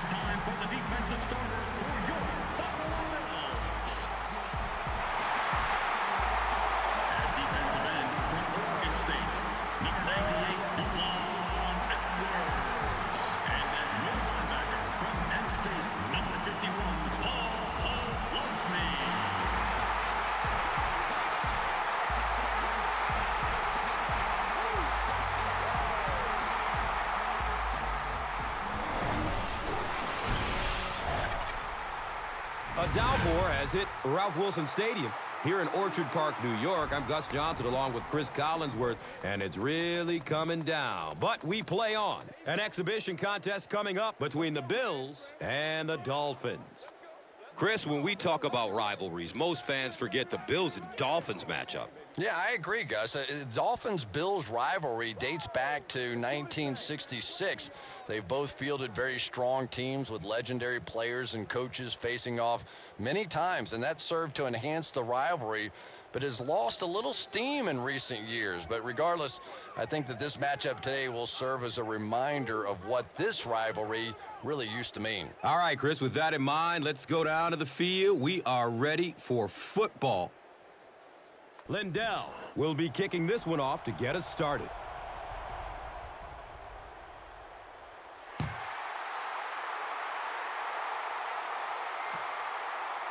It's time for the defensive starters for your Buffalo Bills. At defensive end from Oregon State, number 98, Dulon Edwards. And at middle linebacker from Penn State, number 51, Paul Loves-Me. A downpour has hit Ralph Wilson Stadium here in Orchard Park, New York. I'm Gus Johnson along with Chris Collinsworth, and it's really coming down. But we play on. An exhibition contest coming up between the Bills and the Dolphins. Chris, when we talk about rivalries, most fans forget the Bills and Dolphins matchup. Yeah, I agree, Gus. Dolphins-Bills rivalry dates back to 1966. They've both fielded very strong teams with legendary players and coaches facing off many times, and that served to enhance the rivalry, but has lost a little steam in recent years. But regardless, I think that this matchup today will serve as a reminder of what this rivalry really used to mean. All right, Chris, with that in mind, let's go down to the field. We are ready for football. Lindell will be kicking this one off to get us started.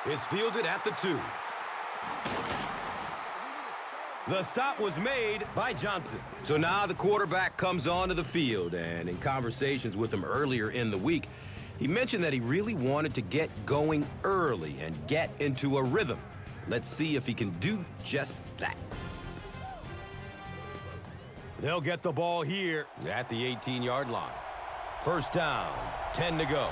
It's fielded at the 2. The stop was made by Johnson. So now the quarterback comes onto the field, and in conversations with him earlier in the week, he mentioned that he really wanted to get going early and get into a rhythm. Let's see if he can do just that. They'll get the ball here at the 18-yard line. First down, 10 to go.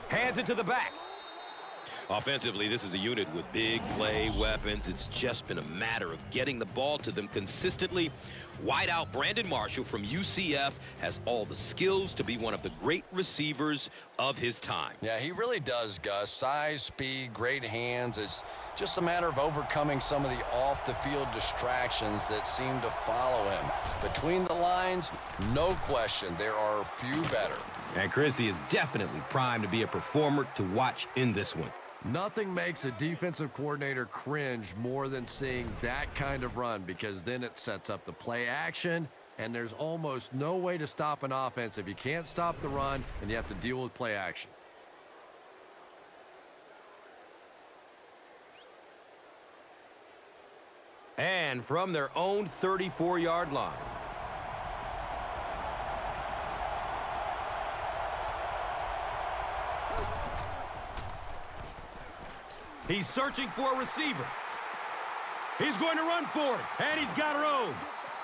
Hands it to the back. Offensively, this is a unit with big play weapons. It's just been a matter of getting the ball to them consistently. Wideout Brandon Marshall from UCF has all the skills to be one of the great receivers of his time. Yeah, he really does, Gus. Size, speed, great hands. It's just a matter of overcoming some of the off-the-field distractions that seem to follow him. Between the lines, no question, there are a few better. And Chrissy is definitely primed to be a performer to watch in this one. Nothing makes a defensive coordinator cringe more than seeing that kind of run, because then it sets up the play action, and there's almost no way to stop an offense if you can't stop the run and you have to deal with play action. And from their own 34-yard line. He's searching for a receiver. He's going to run for it, and he's got room.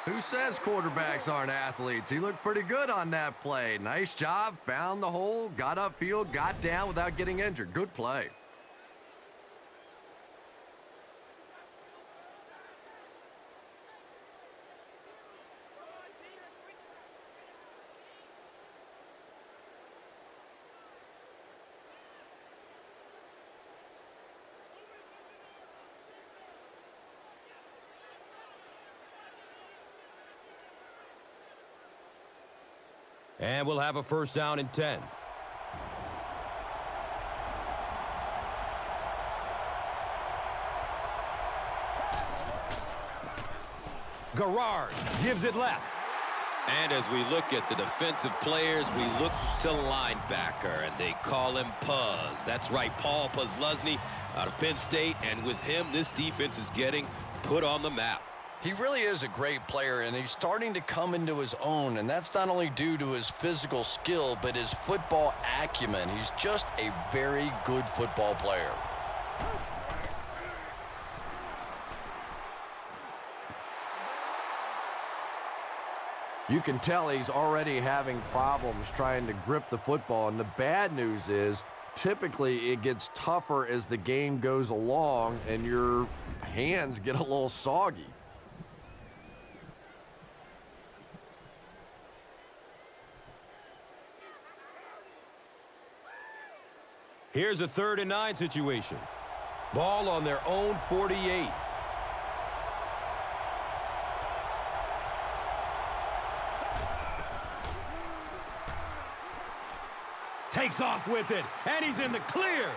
Who says quarterbacks aren't athletes? He looked pretty good on that play. Nice job, found the hole, got upfield, got down without getting injured. Good play. And we'll have a first down and 10. Garrard gives it left. And as we look at the defensive players, we look to linebacker, and they call him Puz. That's right, Paul Posluszny out of Penn State, and with him, this defense is getting put on the map. He really is a great player, and he's starting to come into his own, and that's not only due to his physical skill, but his football acumen. He's just a very good football player. You can tell he's already having problems trying to grip the football, and the bad news is typically it gets tougher as the game goes along and your hands get a little soggy. Here's a 3rd and 9 situation. Ball on their own 48. Takes off with it, and he's in the clear.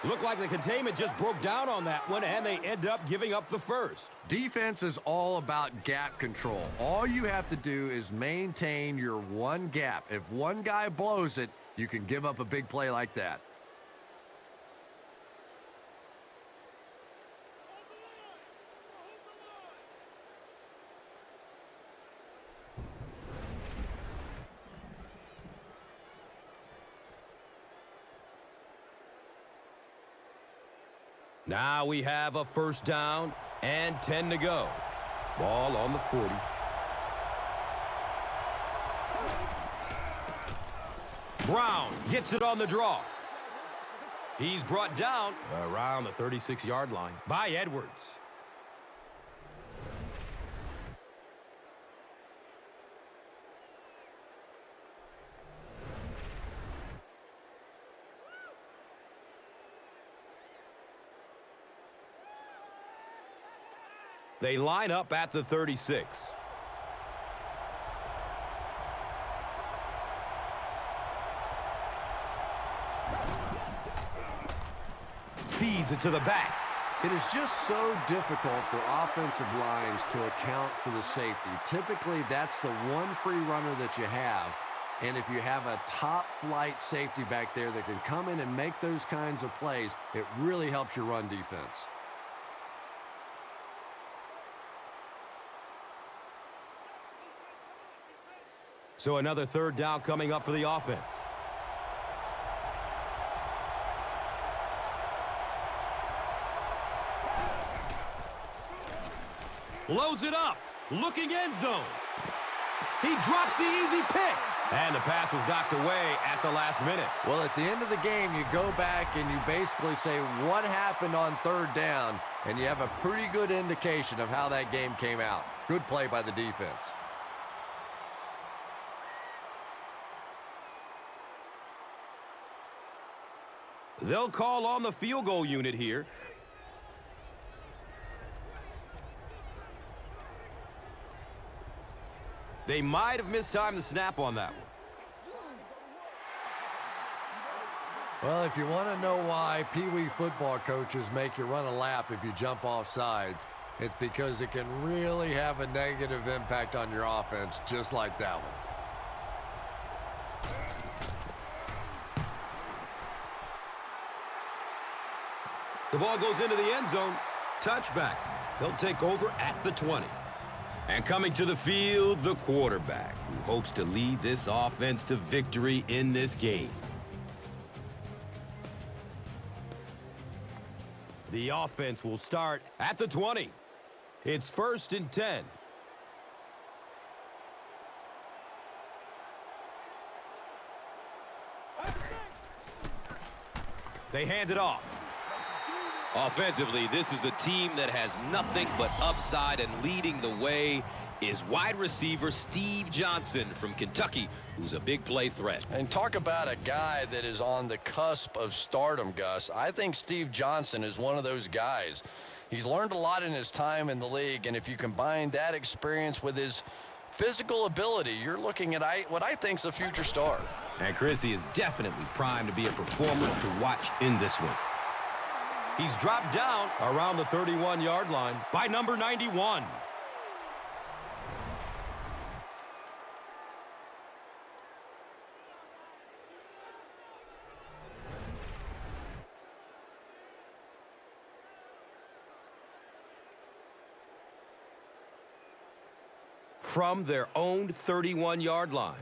Looked like the containment just broke down on that one, and they end up giving up the first. Defense is all about gap control. All you have to do is maintain your one gap. If one guy blows it, you can give up a big play like that. Now we have a first down and 10 to go. Ball on the 40. Brown gets it on the draw. He's brought down around the 36-yard line by Edwards. They line up at the 36. Feeds it to the back. It is just so difficult for offensive lines to account for the safety. Typically, that's the one free runner that you have. And if you have a top-flight safety back there that can come in and make those kinds of plays, it really helps your run defense. So another third down coming up for the offense. Loads it up. Looking end zone. He drops the easy pick. And the pass was knocked away at the last minute. Well, at the end of the game, you go back and you basically say what happened on third down, and you have a pretty good indication of how that game came out. Good play by the defense. They'll call on the field goal unit here. They might have mistimed the snap on that one. Well, if you want to know why Pee Wee football coaches make you run a lap if you jump off sides, it's because it can really have a negative impact on your offense, just like that one. The ball goes into the end zone. Touchback. He'll take over at the 20. And coming to the field, the quarterback, who hopes to lead this offense to victory in this game. The offense will start at the 20. It's 1st and 10. They hand it off. Offensively, this is a team that has nothing but upside, and leading the way is wide receiver Steve Johnson from Kentucky, who's a big play threat. And talk about a guy that is on the cusp of stardom, Gus. I think Steve Johnson is one of those guys. He's learned a lot in his time in the league, and if you combine that experience with his physical ability, you're looking at what I think is a future star. And Chrissy is definitely primed to be a performer to watch in this one. He's dropped down around the 31-yard line by number 91. From their own 31-yard line.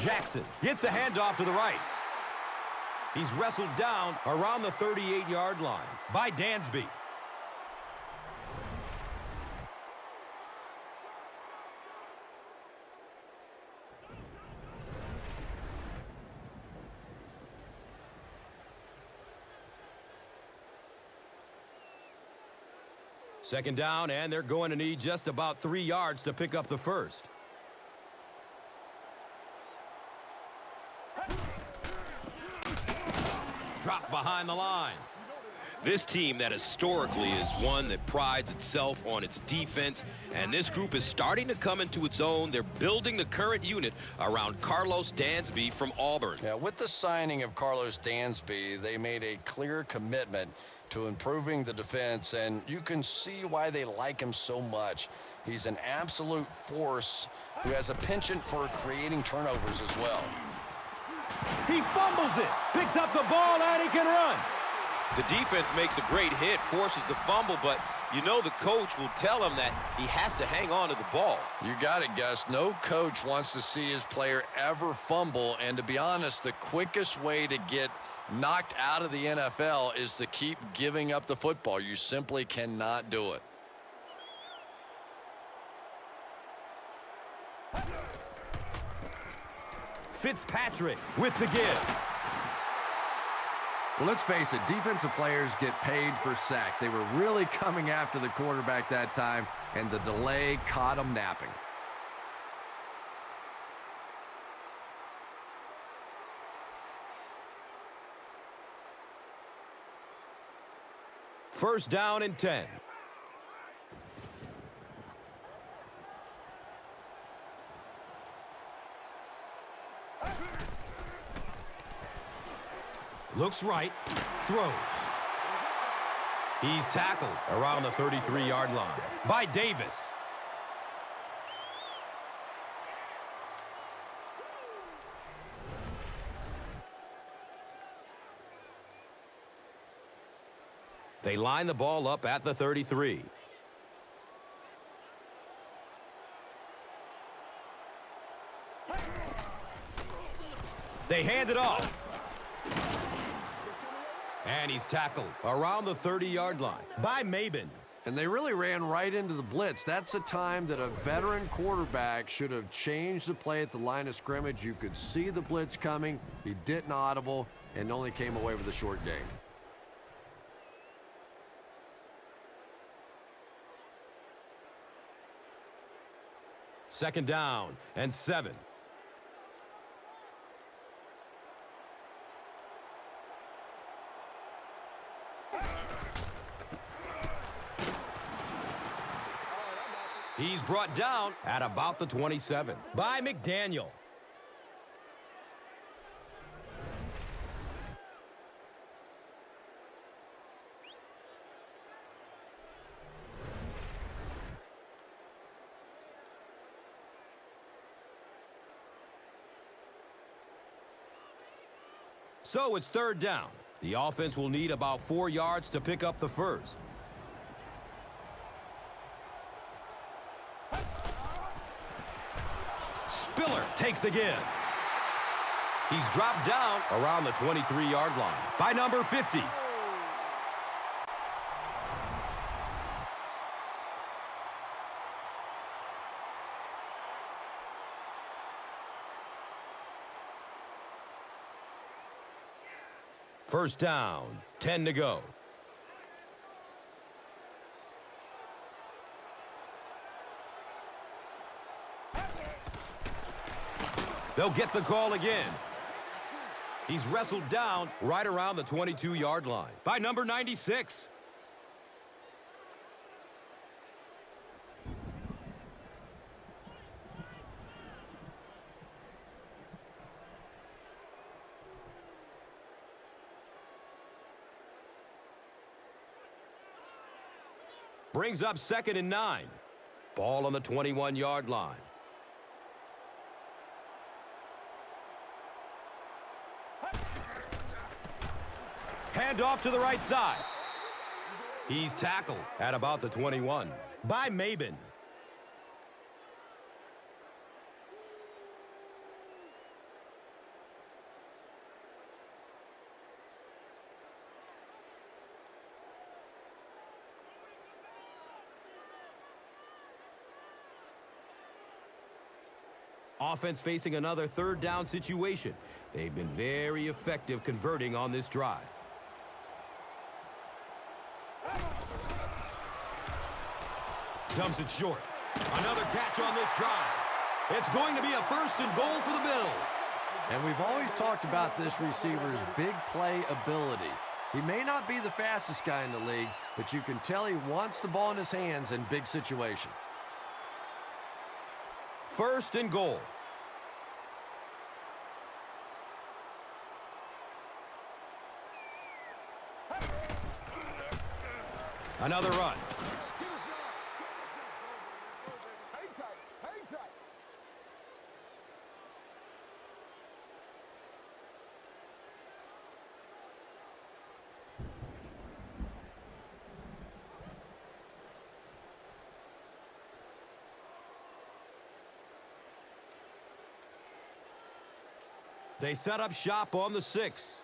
Jackson gets a handoff to the right. He's wrestled down around the 38-yard line by Dansby. Second down, and they're going to need just about 3 yards to pick up the first. Drop behind the line. This team that historically is one that prides itself on its defense, and this group is starting to come into its own. They're building the current unit around Carlos Dansby from Auburn. Yeah, with the signing of Carlos Dansby, they made a clear commitment to improving the defense, and you can see why they like him so much. He's an absolute force who has a penchant for creating turnovers as well. He fumbles it, picks up the ball, and he can run. The defense makes a great hit, forces the fumble, but you know the coach will tell him that he has to hang on to the ball. You got it, Gus. No coach wants to see his player ever fumble, and to be honest, the quickest way to get knocked out of the NFL is to keep giving up the football. You simply cannot do it. Fitzpatrick with the give. Well, let's face it, defensive players get paid for sacks. They were really coming after the quarterback that time, and the delay caught them napping. First down and 10. Looks right, throws. He's tackled around the 33-yard line by Davis. They line the ball up at the 33. They hand it off. And he's tackled around the 30-yard line by Maben. And they really ran right into the blitz. That's a time that a veteran quarterback should have changed the play at the line of scrimmage. You could see the blitz coming. He didn't audible and only came away with a short gain. Second down and 7. He's brought down at about the 27 by McDaniel. So it's third down. The offense will need about 4 yards to pick up the first. Spiller takes the give. He's dropped down around the 23-yard line by number 50. First down, 10 to go. They'll get the call again. He's wrestled down right around the 22-yard line by number 96. Brings up 2nd and 9. Ball on the 21-yard line. Hand off to the right side. He's tackled at about the 21 by Maben. Offense facing another third down situation. They've been very effective converting on this drive. Dumps it short. Another catch on this drive. It's going to be a 1st and goal for the Bills. And we've always talked about this receiver's big play ability. He may not be the fastest guy in the league, but you can tell he wants the ball in his hands in big situations. 1st and goal. Another run. They set up shop on the 6.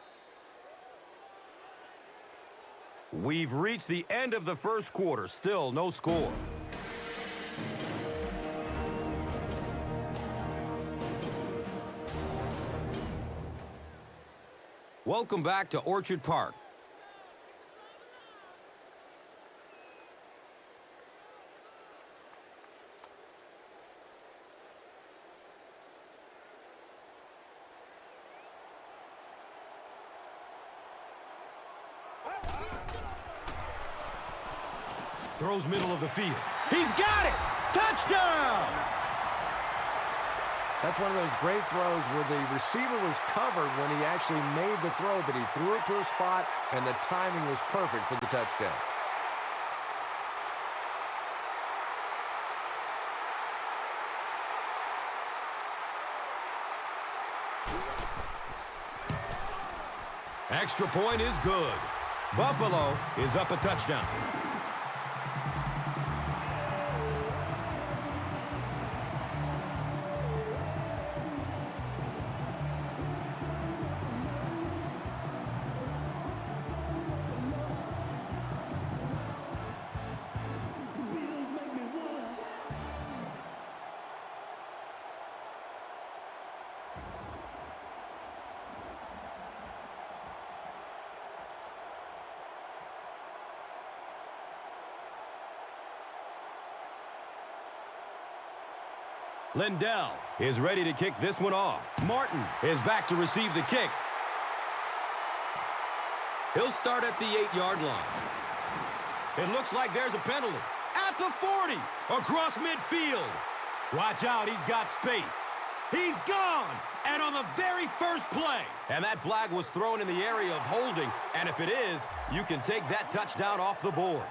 We've reached the end of the 1st quarter. Still no score. Welcome back to Orchard Park. Throws middle of the field. He's got it! Touchdown! That's one of those great throws where the receiver was covered when he actually made the throw, but he threw it to a spot, and the timing was perfect for the touchdown. Extra point is good. Buffalo is up a touchdown. Lindell is ready to kick this one off. Martin is back to receive the kick. He'll start at the 8-yard line. It looks like there's a penalty. At the 40, across midfield. Watch out, he's got space. He's gone, and on the very first play. And that flag was thrown in the area of holding, and if it is, you can take that touchdown off the board.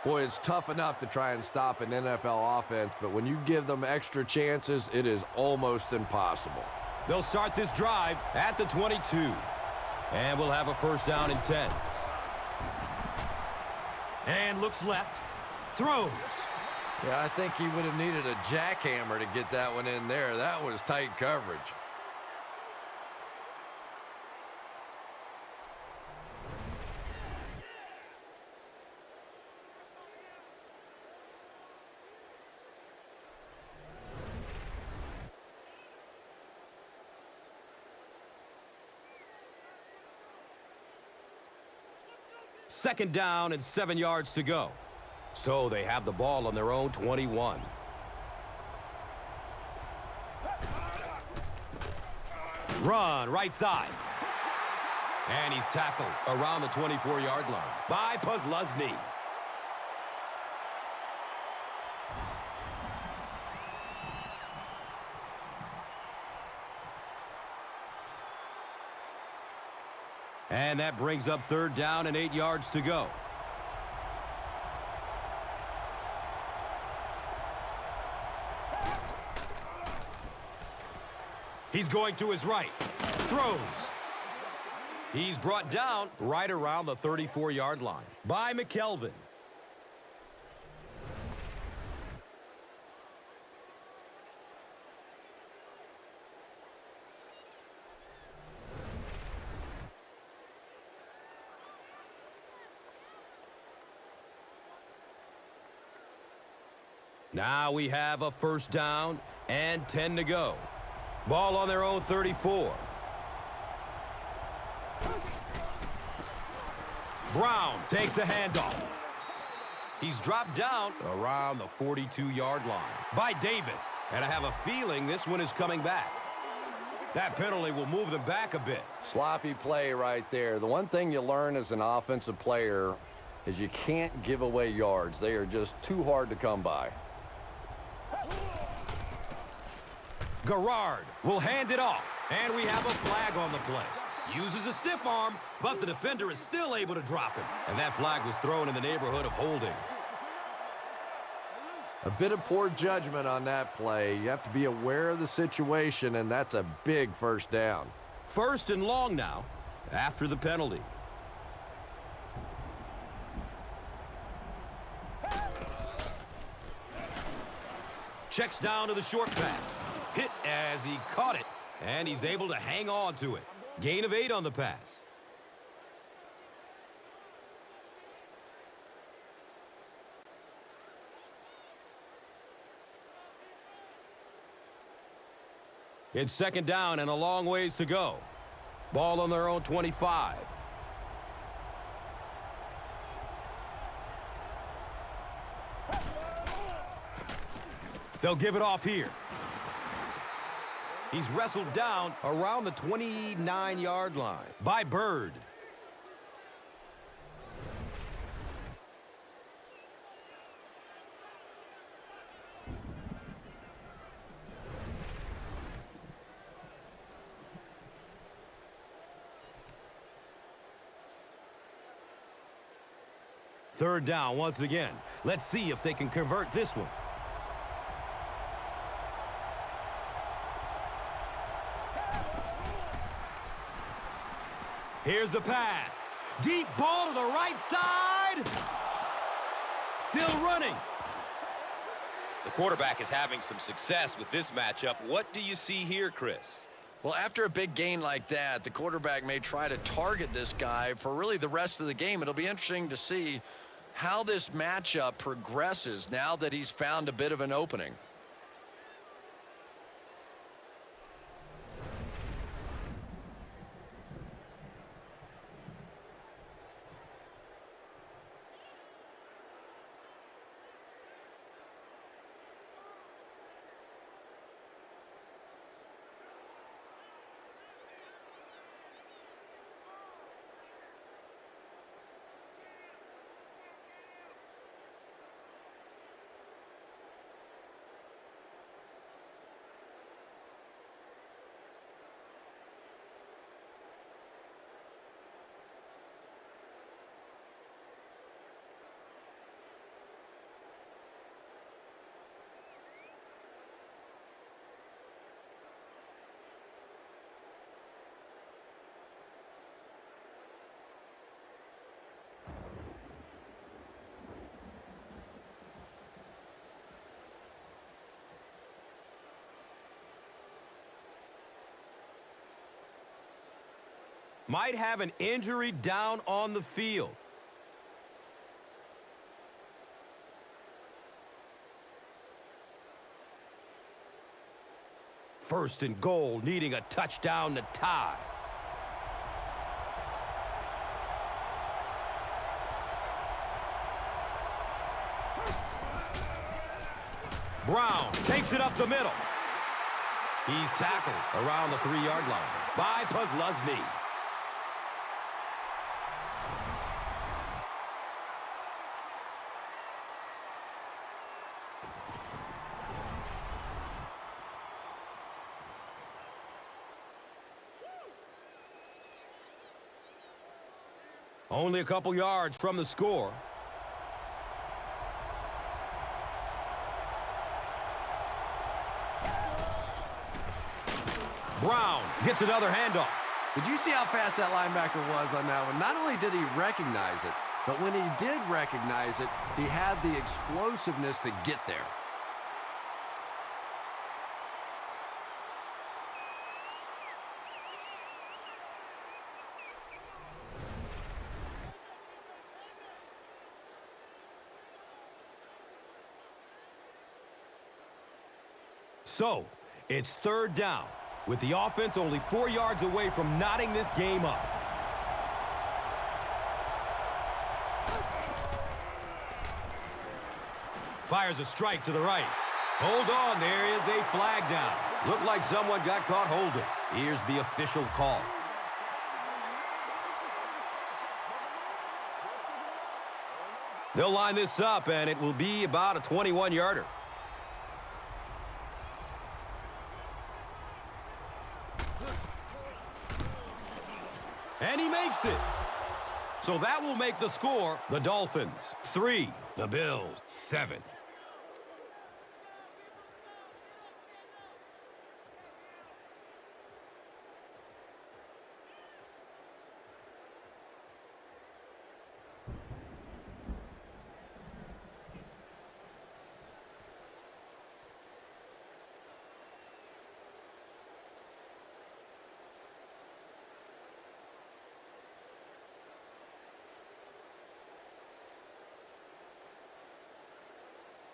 Boy, it's tough enough to try and stop an NFL offense, but when you give them extra chances, it is almost impossible. They'll start this drive at the 22. And we'll have a 1st down and 10. And looks left. Throws. Yeah, I think he would have needed a jackhammer to get that one in there. That was tight coverage. Second down and 7 yards to go. So they have the ball on their own 21. Run right side. And he's tackled around the 24-yard line by Puzluzny. And that brings up 3rd down and 8 yards to go. He's going to his right. Throws. He's brought down right around the 34-yard line by McKelvin. Now we have a 1st down and 10 to go. Ball on their own 34. Brown takes a handoff. He's dropped down around the 42-yard line by Davis. And I have a feeling this one is coming back. That penalty will move them back a bit. Sloppy play right there. The one thing you learn as an offensive player is you can't give away yards. They are just too hard to come by. Garrard will hand it off, and we have a flag on the play. Uses a stiff arm, but the defender is still able to drop him. And that flag was thrown in the neighborhood of holding. A bit of poor judgment on that play. You have to be aware of the situation, and that's a big first down. 1st and long now, after the penalty. Checks down to the short pass. Hit as he caught it, and he's able to hang on to it. Gain of 8 on the pass. It's 2nd down and a long ways to go. Ball on their own 25. They'll give it off here. He's wrestled down around the 29-yard line by Bird. Third down once again. Let's see if they can convert this one. Here's the pass. Deep ball to the right side. Still running. The quarterback is having some success with this matchup. What do you see here, Chris? Well, after a big gain like that, the quarterback may try to target this guy for really the rest of the game. It'll be interesting to see how this matchup progresses now that he's found a bit of an opening. Might have an injury down on the field. First and goal, needing a touchdown to tie. Brown takes it up the middle. He's tackled around the 3-yard line by Puzlesny. Only a couple yards from the score. Brown gets another handoff. Did you see how fast that linebacker was on that one? Not only did he recognize it, but when he did recognize it, he had the explosiveness to get there. So, it's 3rd down, with the offense only 4 yards away from knotting this game up. Fires a strike to the right. Hold on, there is a flag down. Looked like someone got caught holding. Here's the official call. They'll line this up, and it will be about a 21-yarder. And he makes it. So that will make the score the Dolphins 3, the Bills 7.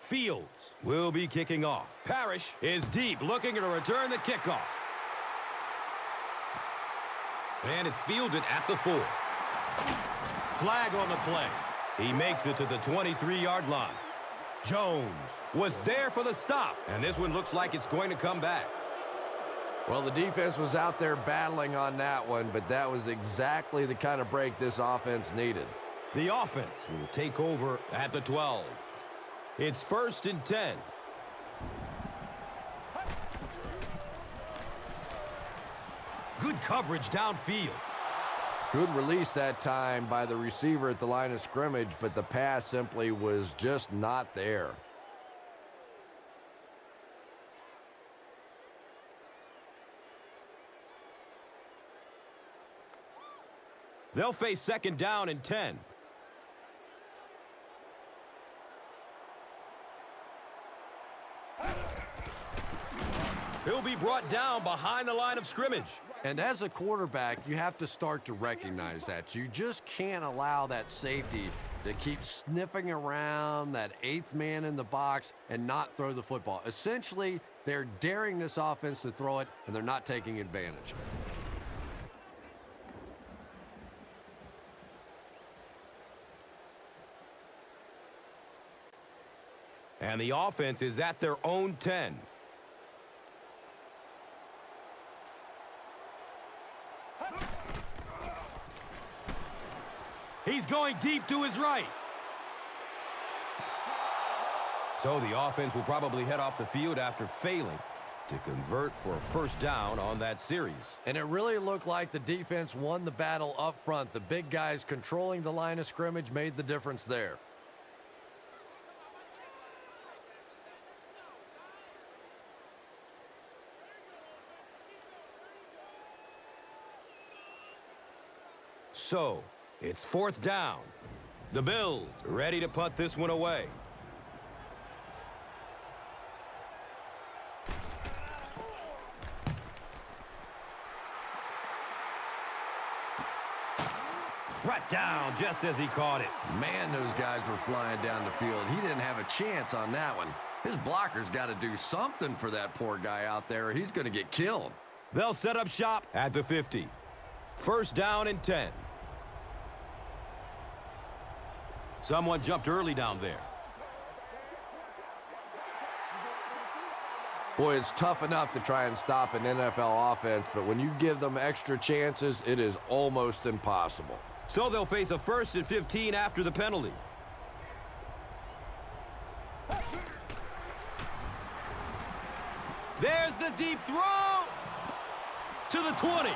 Fields will be kicking off. Parrish is deep, looking to return the kickoff. And it's fielded at the 4. Flag on the play. He makes it to the 23-yard line. Jones was there for the stop, and this one looks like it's going to come back. Well, the defense was out there battling on that one, but that was exactly the kind of break this offense needed. The offense will take over at the 12. It's 1st and 10. Good coverage downfield. Good release that time by the receiver at the line of scrimmage, but the pass simply was just not there. They'll face 2nd down and 10. He'll be brought down behind the line of scrimmage. And as a quarterback, you have to start to recognize that. You just can't allow that safety to keep sniffing around that 8th man in the box and not throw the football. Essentially, they're daring this offense to throw it, and they're not taking advantage. And the offense is at their own 10. He's going deep to his right. So the offense will probably head off the field after failing to convert for a 1st down on that series. And it really looked like the defense won the battle up front. The big guys controlling the line of scrimmage made the difference there. So, it's 4th down. The Bills ready to punt this one away. Brought down just as he caught it. Man, those guys were flying down the field. He didn't have a chance on that one. His blocker's got to do something for that poor guy out there, or he's going to get killed. They'll set up shop at the 50. 1st down and 10. Someone jumped early down there. Boy, it's tough enough to try and stop an NFL offense, but when you give them extra chances, it is almost impossible. So they'll face a 1st and 15 after the penalty. There's the deep throw to the 20.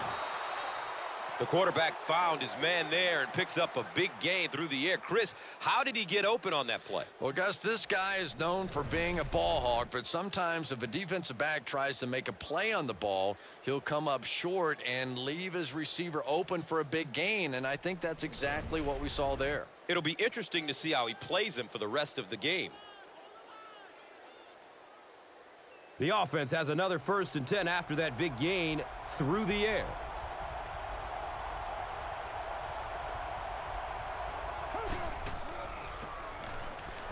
The quarterback found his man there and picks up a big gain through the air. Chris, how did he get open on that play? Well, Gus, this guy is known for being a ball hawk, but sometimes if a defensive back tries to make a play on the ball, he'll come up short and leave his receiver open for a big gain, and I think that's exactly what we saw there. It'll be interesting to see how he plays him for the rest of the game. The offense has another 1st and 10 after that big gain through the air.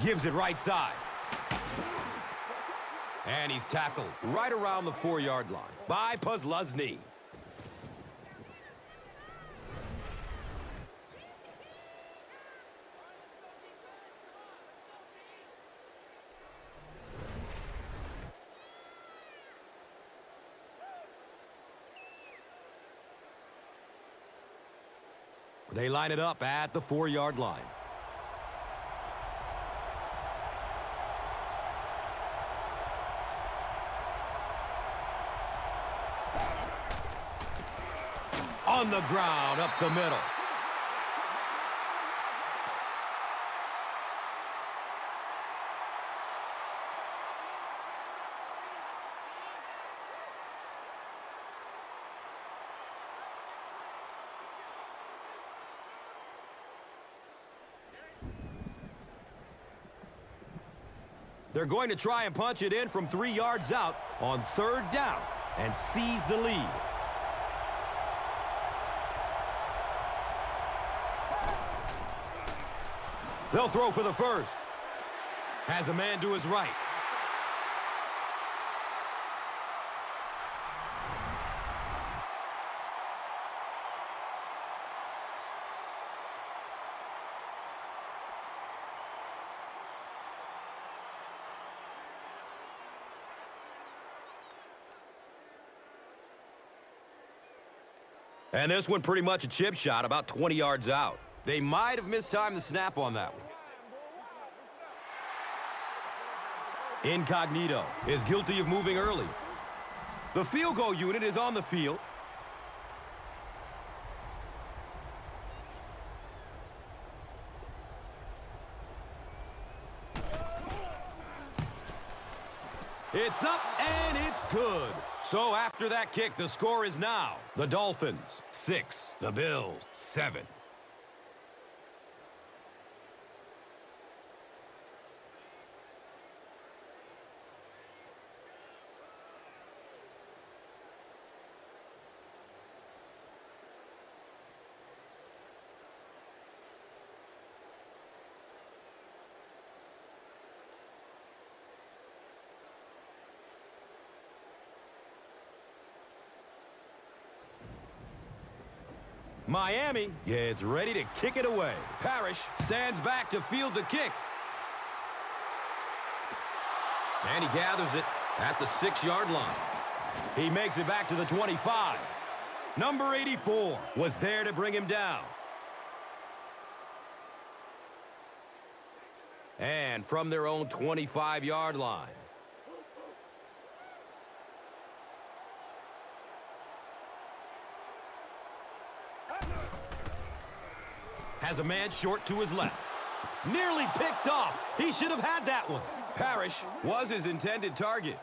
Gives it right side. And he's tackled right around the 4-yard line by Puzluzny. They line it up at the 4-yard line. On the ground, up the middle. They're going to try and punch it in from 3 yards out on 3rd down and seize the lead. They'll throw for the first. Has a man to his right. And this one pretty much a chip shot, about 20 yards out. They might have mistimed the snap on that one. Incognito is guilty of moving early. The field goal unit is on the field. It's up and it's good. So after that kick, the score is now the Dolphins 6, the Bills 7. Miami gets ready to kick it away. Parrish stands back to field the kick. And he gathers it at the 6-yard line. He makes it back to the 25. Number 84 was there to bring him down. And from their own 25-yard line. Has a man short to his left. Nearly picked off. He should have had that one. Parrish was his intended target.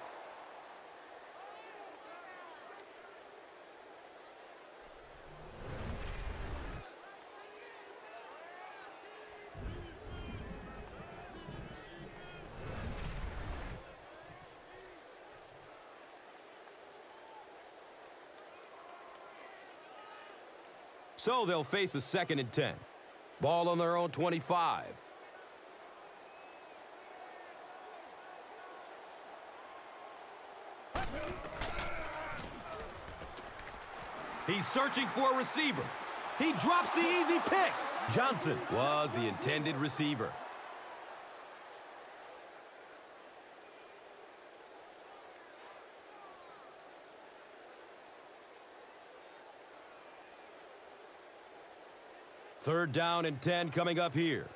So they'll face a 2nd and 10. Ball on their own 25. He's searching for a receiver. He drops the easy pick. Johnson was the intended receiver. Third down and 10 coming up here.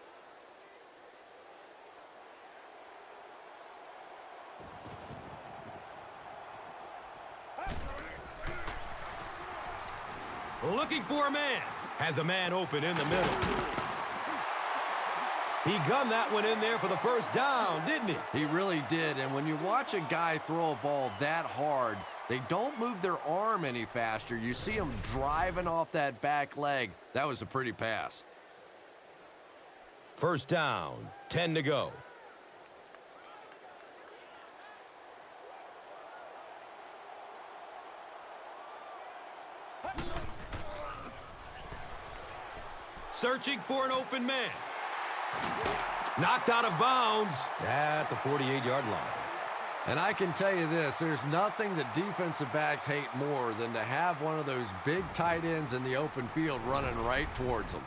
Looking for a man. Has a man open in the middle. He gunned that one in there for the first down, didn't he? He really did, and when you watch a guy throw a ball that hard, they don't move their arm any faster. You see him driving off that back leg. That was a pretty pass. First down, 10 to go. Searching for an open man. Knocked out of bounds at the 48-yard line. And I can tell you this, there's nothing that defensive backs hate more than to have one of those big tight ends in the open field running right towards them.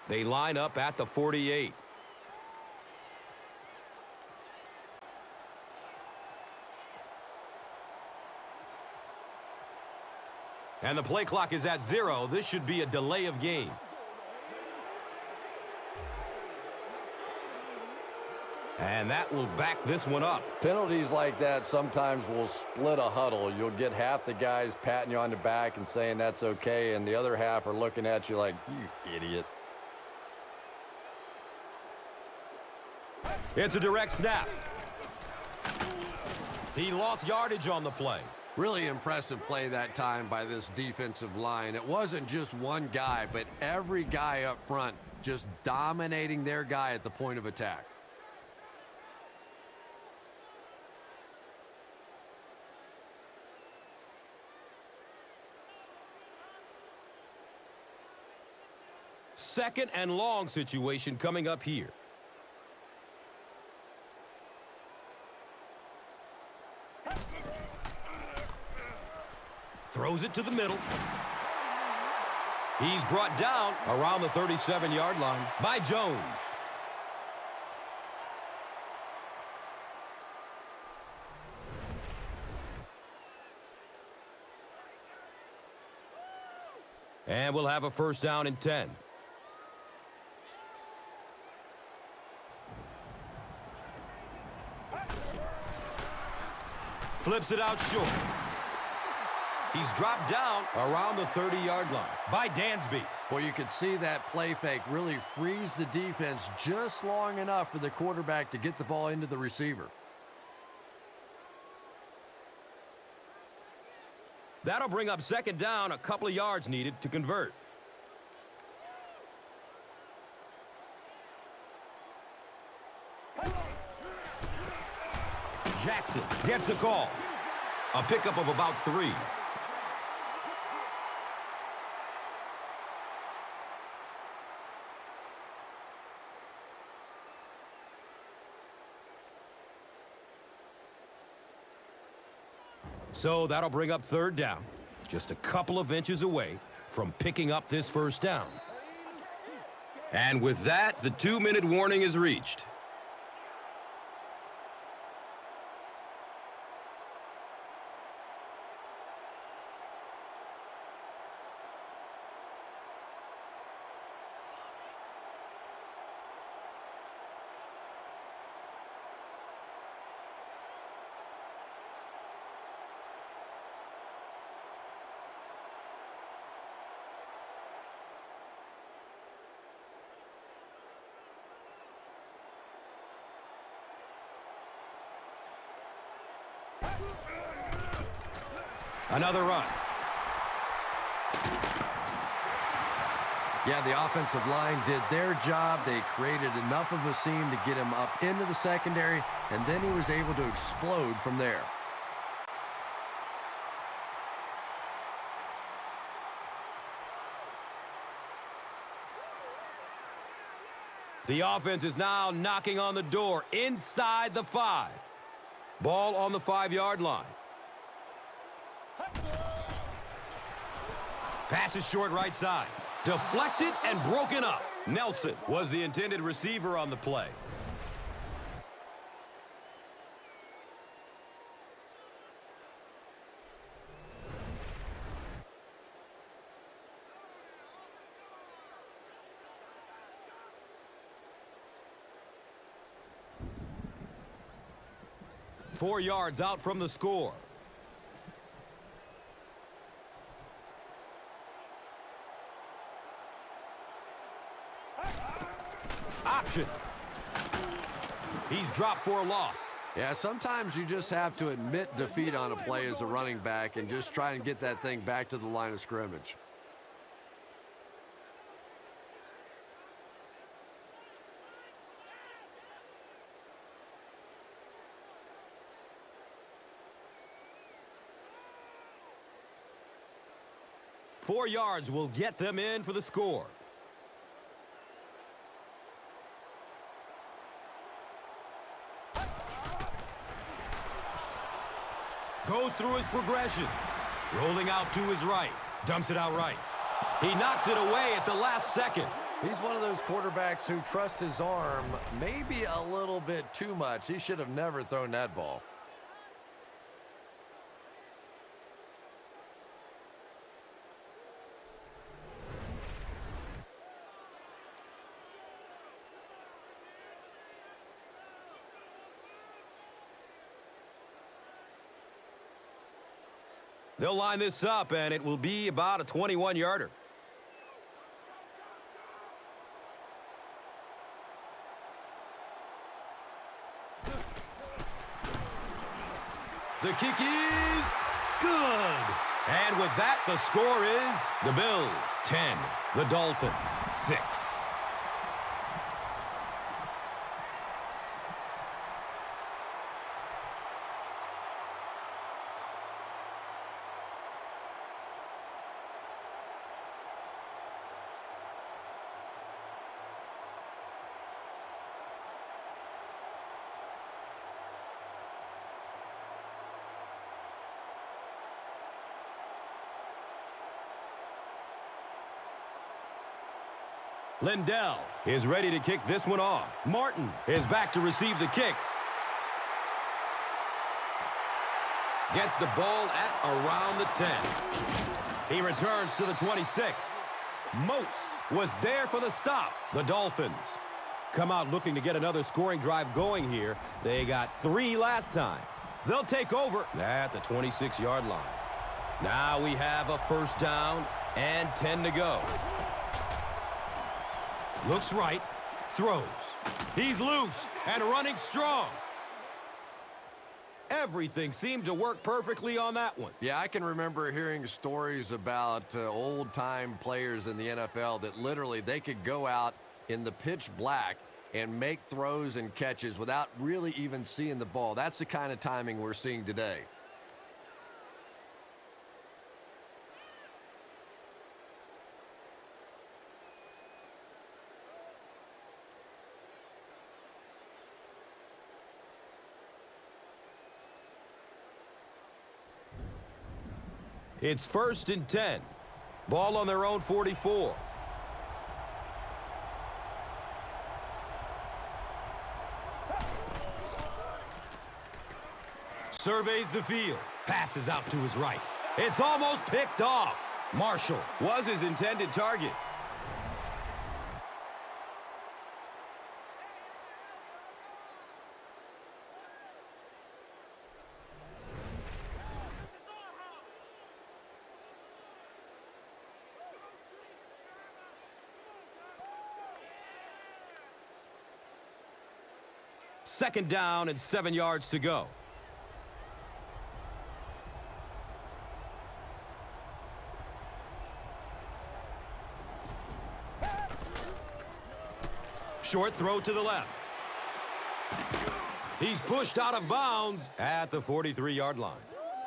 They line up at the 48. And the play clock is at 0. This should be a delay of game. And that will back this one up. Penalties like that sometimes will split a huddle. You'll get half the guys patting you on the back and saying that's okay, and the other half are looking at you like, you idiot. It's a direct snap. He lost yardage on the play. Really impressive play that time by this defensive line. It wasn't just one guy, but every guy up front just dominating their guy at the point of attack. Second and long situation coming up here. Throws it to the middle. He's brought down around the 37-yard line by Jones. And we'll have a first down and 10. Flips it out short. He's dropped down around the 30-yard line by Dansby. Well, you could see that play fake really freeze the defense just long enough for the quarterback to get the ball into the receiver. That'll bring up second down, a couple of yards needed to convert. Jackson gets the call. A pickup of about 3. So that'll bring up third down. Just a couple of inches away from picking up this first down. And with that, the 2-minute warning is reached. Another run. Yeah, the offensive line did their job. They created enough of a seam to get him up into the secondary, and then he was able to explode from there. The offense is now knocking on the door inside the 5. Ball on the 5-yard line. Pass is short right side. Deflected and broken up. Nelson was the intended receiver on the play. Four yards out from the score. Option. He's dropped for a loss. Yeah, sometimes you just have to admit defeat on a play as a running back and just try and get that thing back to the line of scrimmage. Four yards will get them in for the score. Goes through his progression. Rolling out to his right. Dumps it out right. He knocks it away at the last second. He's one of those quarterbacks who trusts his arm maybe a little bit too much. He should have never thrown that ball. They'll line this up, and it will be about a 21-yarder. The kick is good. And with that, the score is the Bills 10, the Dolphins 6. Lindell is ready to kick this one off. Martin is back to receive the kick. Gets the ball at around the 10. He returns to the 26. Moats was there for the stop. The Dolphins come out looking to get another scoring drive going here. They got 3 last time. They'll take over at the 26-yard line. Now we have a first down and 10 to go. Looks right, throws. He's loose and running strong. Everything seemed to work perfectly on that one. Yeah, I can remember hearing stories about old-time players in the NFL that literally they could go out in the pitch black and make throws and catches without really even seeing the ball. That's the kind of timing we're seeing today. It's 1st and 10. Ball on their own 44. Surveys the field. Passes out to his right. It's almost picked off. Marshall was his intended target. Second down and 7 yards to go. Short throw to the left. He's pushed out of bounds at the 43-yard line.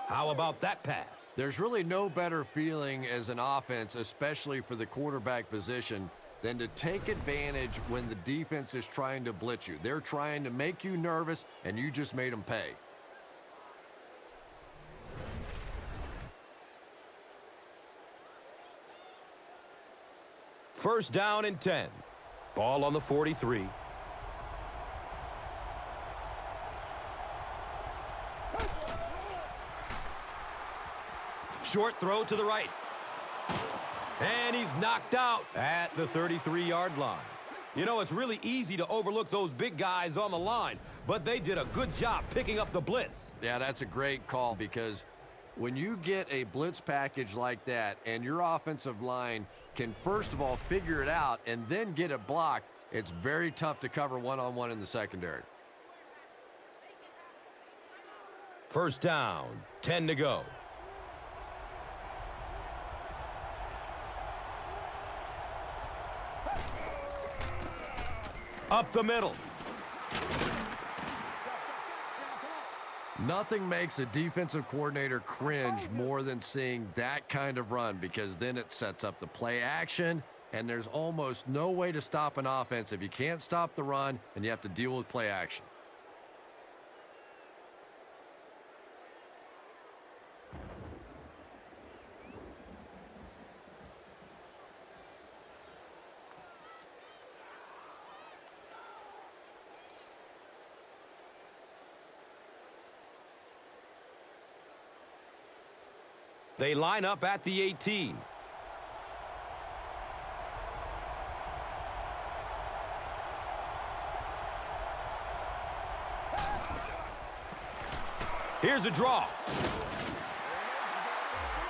How about that pass? There's really no better feeling as an offense, especially for the quarterback position, than to take advantage when the defense is trying to blitz you. They're trying to make you nervous, and you just made them pay. First down and 10. Ball on the 43. Short throw to the right. And he's knocked out at the 33-yard line. You know, it's really easy to overlook those big guys on the line, but they did a good job picking up the blitz. Yeah, that's a great call because when you get a blitz package like that and your offensive line can first of all figure it out and then get it blocked, it's very tough to cover one-on-one in the secondary. First down, 10 to go. Up the middle. Nothing makes a defensive coordinator cringe more than seeing that kind of run because then it sets up the play action, and there's almost no way to stop an offense if you can't stop the run and you have to deal with play action. They line up at the 18. Here's a draw.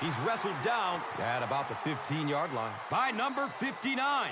He's wrestled down at about the 15-yard line by number 59.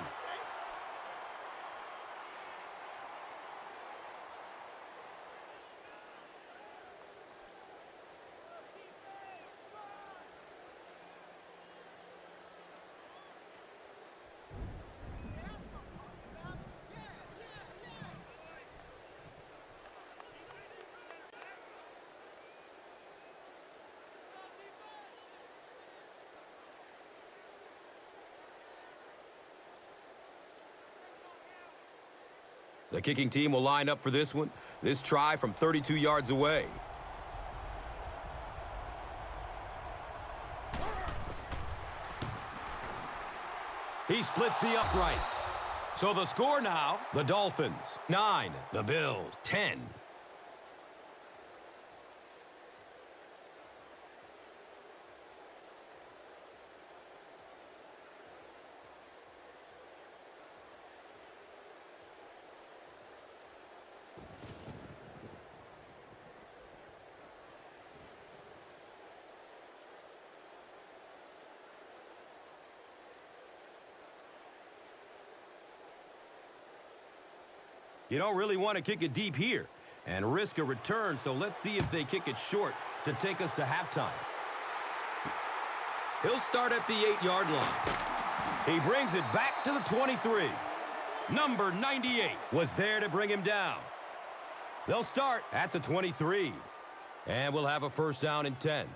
The kicking team will line up for this one. This try from 32 yards away. He splits the uprights. So the score now, the Dolphins 9, the Bills 10. You don't really want to kick it deep here and risk a return, so let's see if they kick it short to take us to halftime. He'll start at the 8-yard line. He brings it back to the 23. Number 98 was there to bring him down. They'll start at the 23, and we'll have a first down and 10.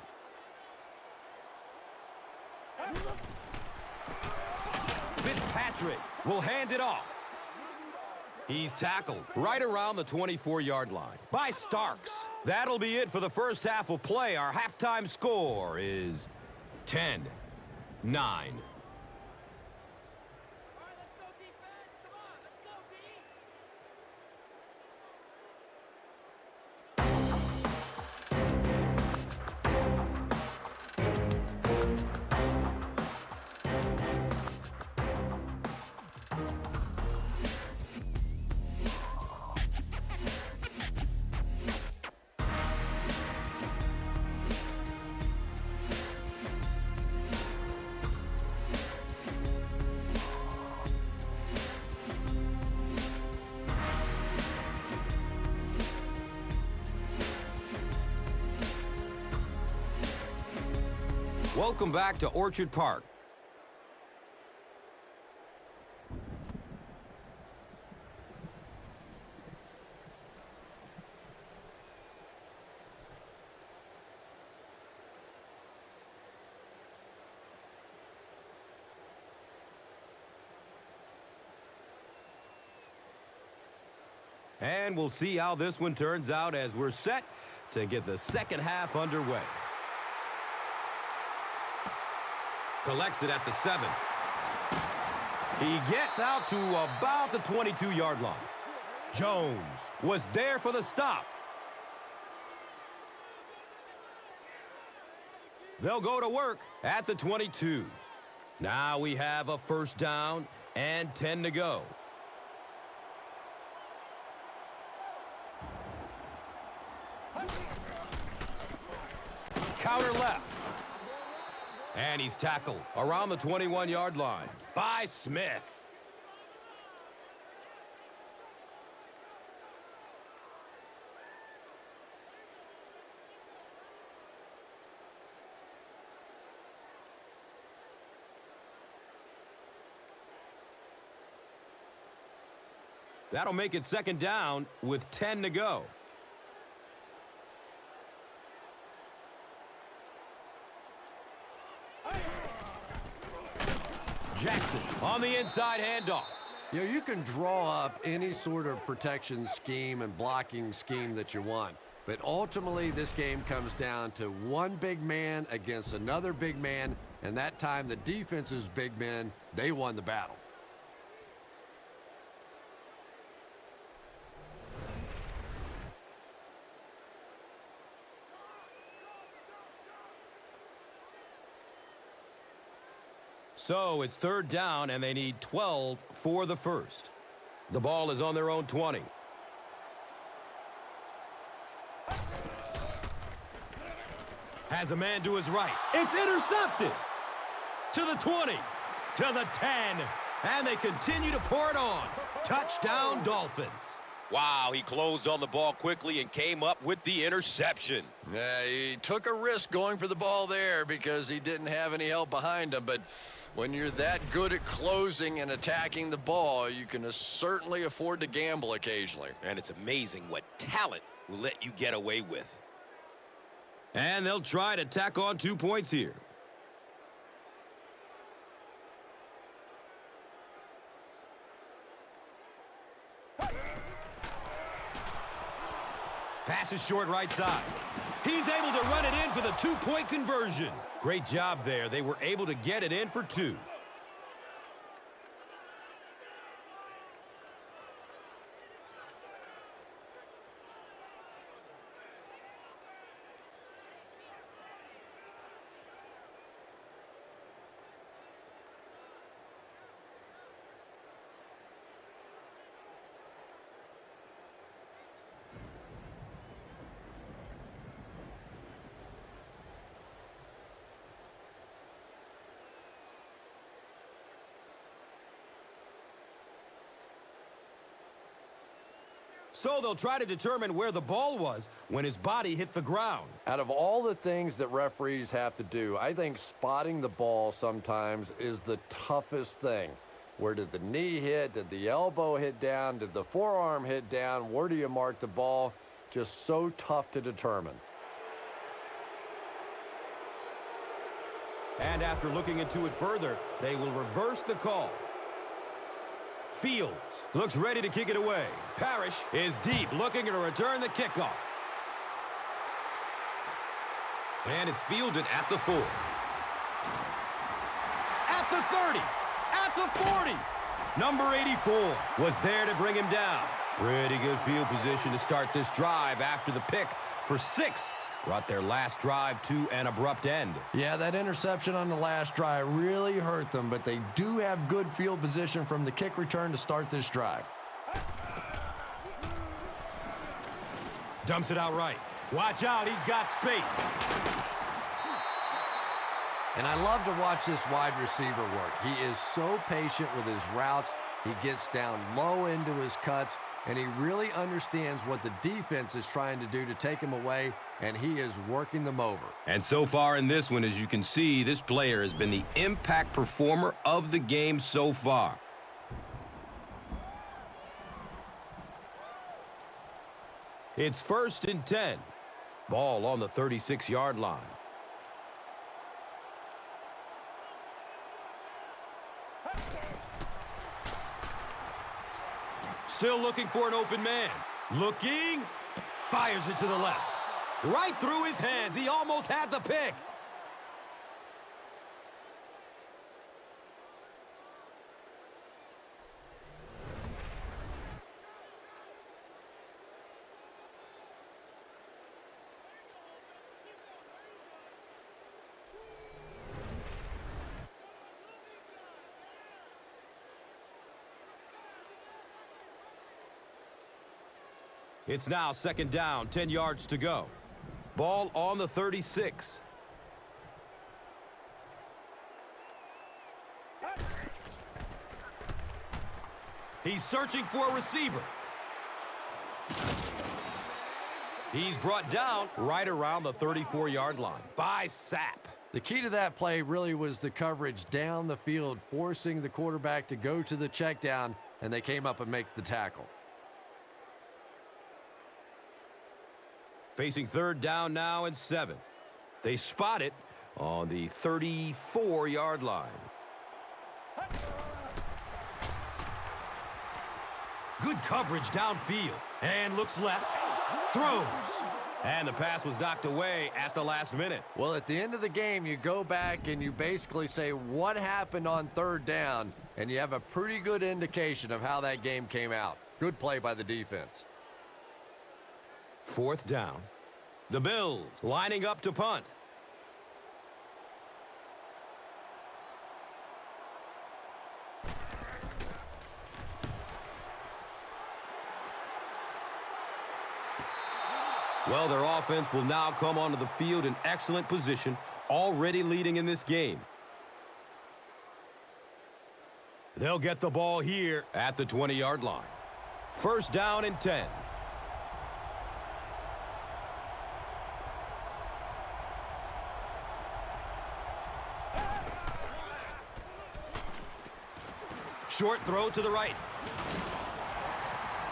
Fitzpatrick will hand it off. He's tackled right around the 24-yard line by Starks. That'll be it for the first half of play. Our halftime score is 10-9. Welcome back to Orchard Park. And we'll see how this one turns out as we're set to get the second half underway. Collects it at the 7. He gets out to about the 22-yard line. Jones was there for the stop. They'll go to work at the 22. Now we have a first down and 10 to go. Counter left. And he's tackled around the 21-yard line by Smith. That'll make it second down with 10 to go. Jackson on the inside handoff. You know, you can draw up any sort of protection scheme and blocking scheme that you want. But ultimately, this game comes down to one big man against another big man. And that time, the defense's big men, they won the battle. So it's third down, and they need 12 for the first. The ball is on their own 20. Has a man to his right. It's intercepted. To the 20. To the 10. And they continue to pour it on. Touchdown, Dolphins. Wow, he closed on the ball quickly and came up with the interception. Yeah, he took a risk going for the ball there because he didn't have any help behind him. But when you're that good at closing and attacking the ball, you can certainly afford to gamble occasionally. And it's amazing what talent will let you get away with. And they'll try to tack on 2 points here. Pass is short right side. He's able to run it in for the 2-point conversion. Great job there. They were able to get it in for 2. So they'll try to determine where the ball was when his body hit the ground. Out of all the things that referees have to do, I think spotting the ball sometimes is the toughest thing. Where did the knee hit? Did the elbow hit down? Did the forearm hit down? Where do you mark the ball? Just so tough to determine. And after looking into it further, they will reverse the call. Fields looks ready to kick it away. Parrish is deep, looking to return the kickoff. And it's fielded at the 4. At the 30. At the 40. Number 84 was there to bring him down. Pretty good field position to start this drive after the pick for 6. Brought their last drive to an abrupt end. Yeah, that interception on the last drive really hurt them, but they do have good field position from the kick return to start this drive. Dumps it out right. Watch out, he's got space. And I love to watch this wide receiver work. He is so patient with his routes. He gets down low into his cuts, and he really understands what the defense is trying to do to take him away, and he is working them over. And so far in this one, as you can see, this player has been the impact performer of the game so far. It's 1st and 10. Ball on the 36-yard line. Still looking for an open man. Looking. Fires it to the left. Right through his hands. He almost had the pick. It's now 2nd down, 10 yards to go. Ball on the 36. He's searching for a receiver. He's brought down right around the 34-yard line by Sapp. The key to that play really was the coverage down the field, forcing the quarterback to go to the check down, and they came up and make the tackle. Facing 3rd down now and 7. They spot it on the 34-yard line. Good coverage downfield. And looks left. Throws. And the pass was knocked away at the last minute. Well, at the end of the game, you go back and you basically say what happened on 3rd down, and you have a pretty good indication of how that game came out. Good play by the defense. 4th down. The Bills lining up to punt. Well, their offense will now come onto the field in excellent position, already leading in this game. They'll get the ball here at the 20-yard line. First down and 10. Short throw to the right.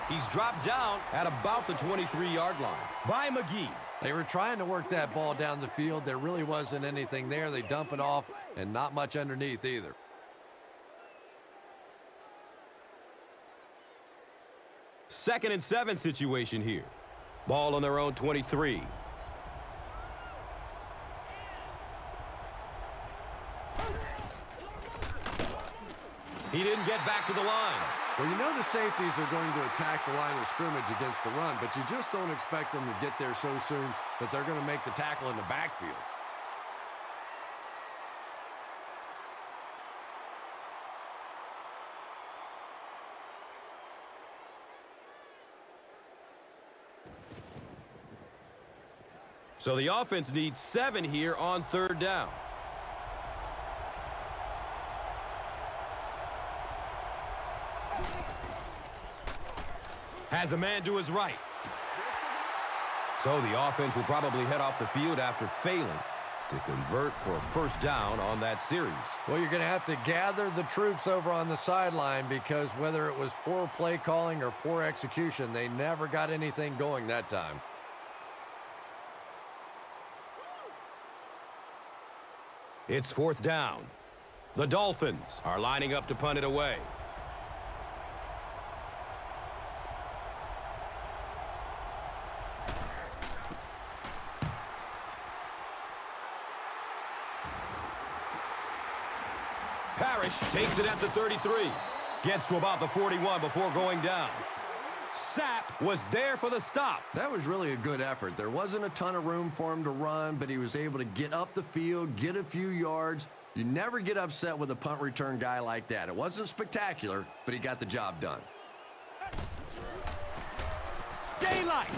He's dropped down at about the 23-yard line by McGee. They were trying to work that ball down the field. There really wasn't anything there. They dump it off, and not much underneath either. Second and 7 situation here. Ball on their own 23. He didn't get back to the line. Well, you know the safeties are going to attack the line of scrimmage against the run, but you just don't expect them to get there so soon that they're going to make the tackle in the backfield. So the offense needs 7 here on third down. Has a man to his right. So the offense will probably head off the field after failing to convert for a first down on that series. Well, you're going to have to gather the troops over on the sideline because whether it was poor play calling or poor execution, they never got anything going that time. It's fourth down. The Dolphins are lining up to punt it away. Parrish takes it at the 33. Gets to about the 41 before going down. Sapp was there for the stop. That was really a good effort. There wasn't a ton of room for him to run, but he was able to get up the field, get a few yards. You never get upset with a punt return guy like that. It wasn't spectacular, but he got the job done. Daylight.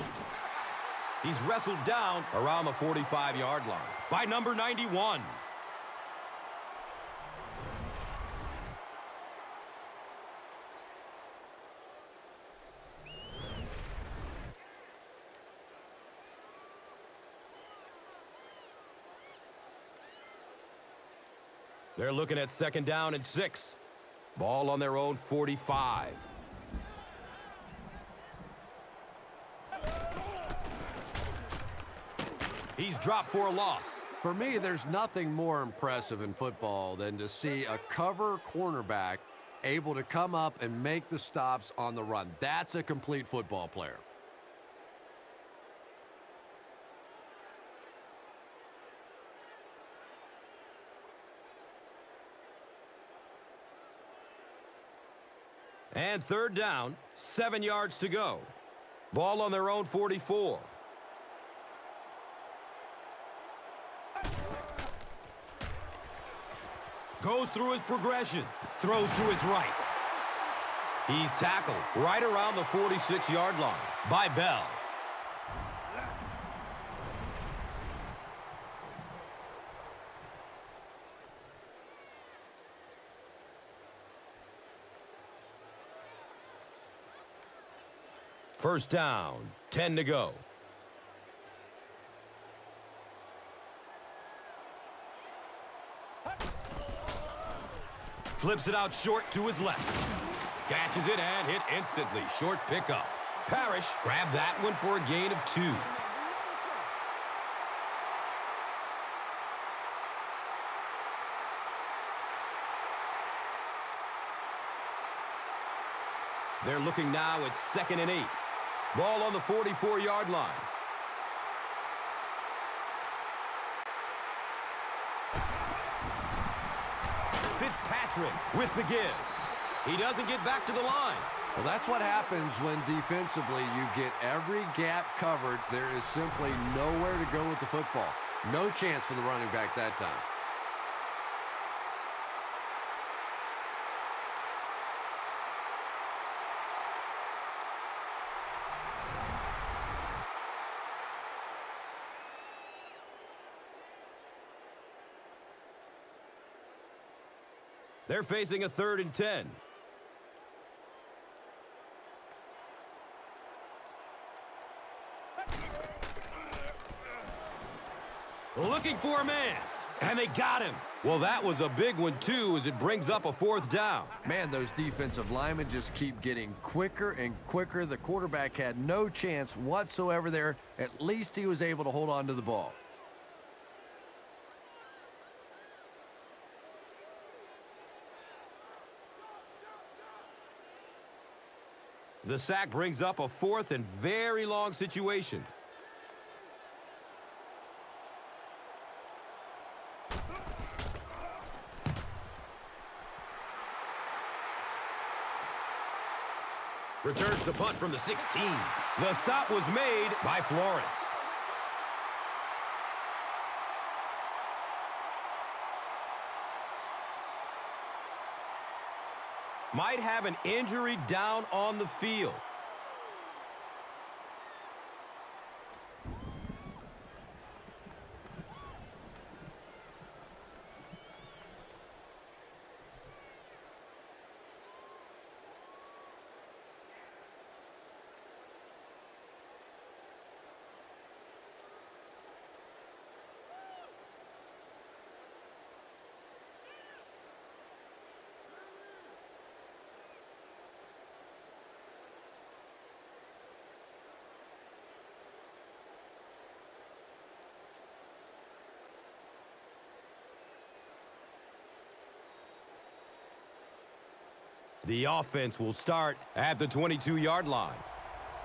He's wrestled down around the 45-yard line by number 91. They're looking at second down and 6. Ball on their own 45. He's dropped for a loss. For me, there's nothing more impressive in football than to see a cover cornerback able to come up and make the stops on the run. That's a complete football player. And third down, 7 yards to go. Ball on their own 44. Goes through his progression. Throws to his right. He's tackled right around the 46-yard line by Bell. First down, 10 to go. Flips it out short to his left. Catches it and hit instantly. Short pickup. Parrish grabbed that one for a gain of 2. They're looking now at second and 8. Ball on the 44-yard line. Fitzpatrick with the give. He doesn't get back to the line. Well, that's what happens when defensively you get every gap covered. There is simply nowhere to go with the football. No chance for the running back that time. They're facing a 3rd and 10. Looking for a man, and they got him. Well, that was a big one, too, as it brings up a 4th down. Man, those defensive linemen just keep getting quicker and quicker. The quarterback had no chance whatsoever there. At least he was able to hold on to the ball. The sack brings up a 4th and very long situation. Returns the punt from the 16. The stop was made by Florence. Might have an injury down on the field. The offense will start at the 22-yard line.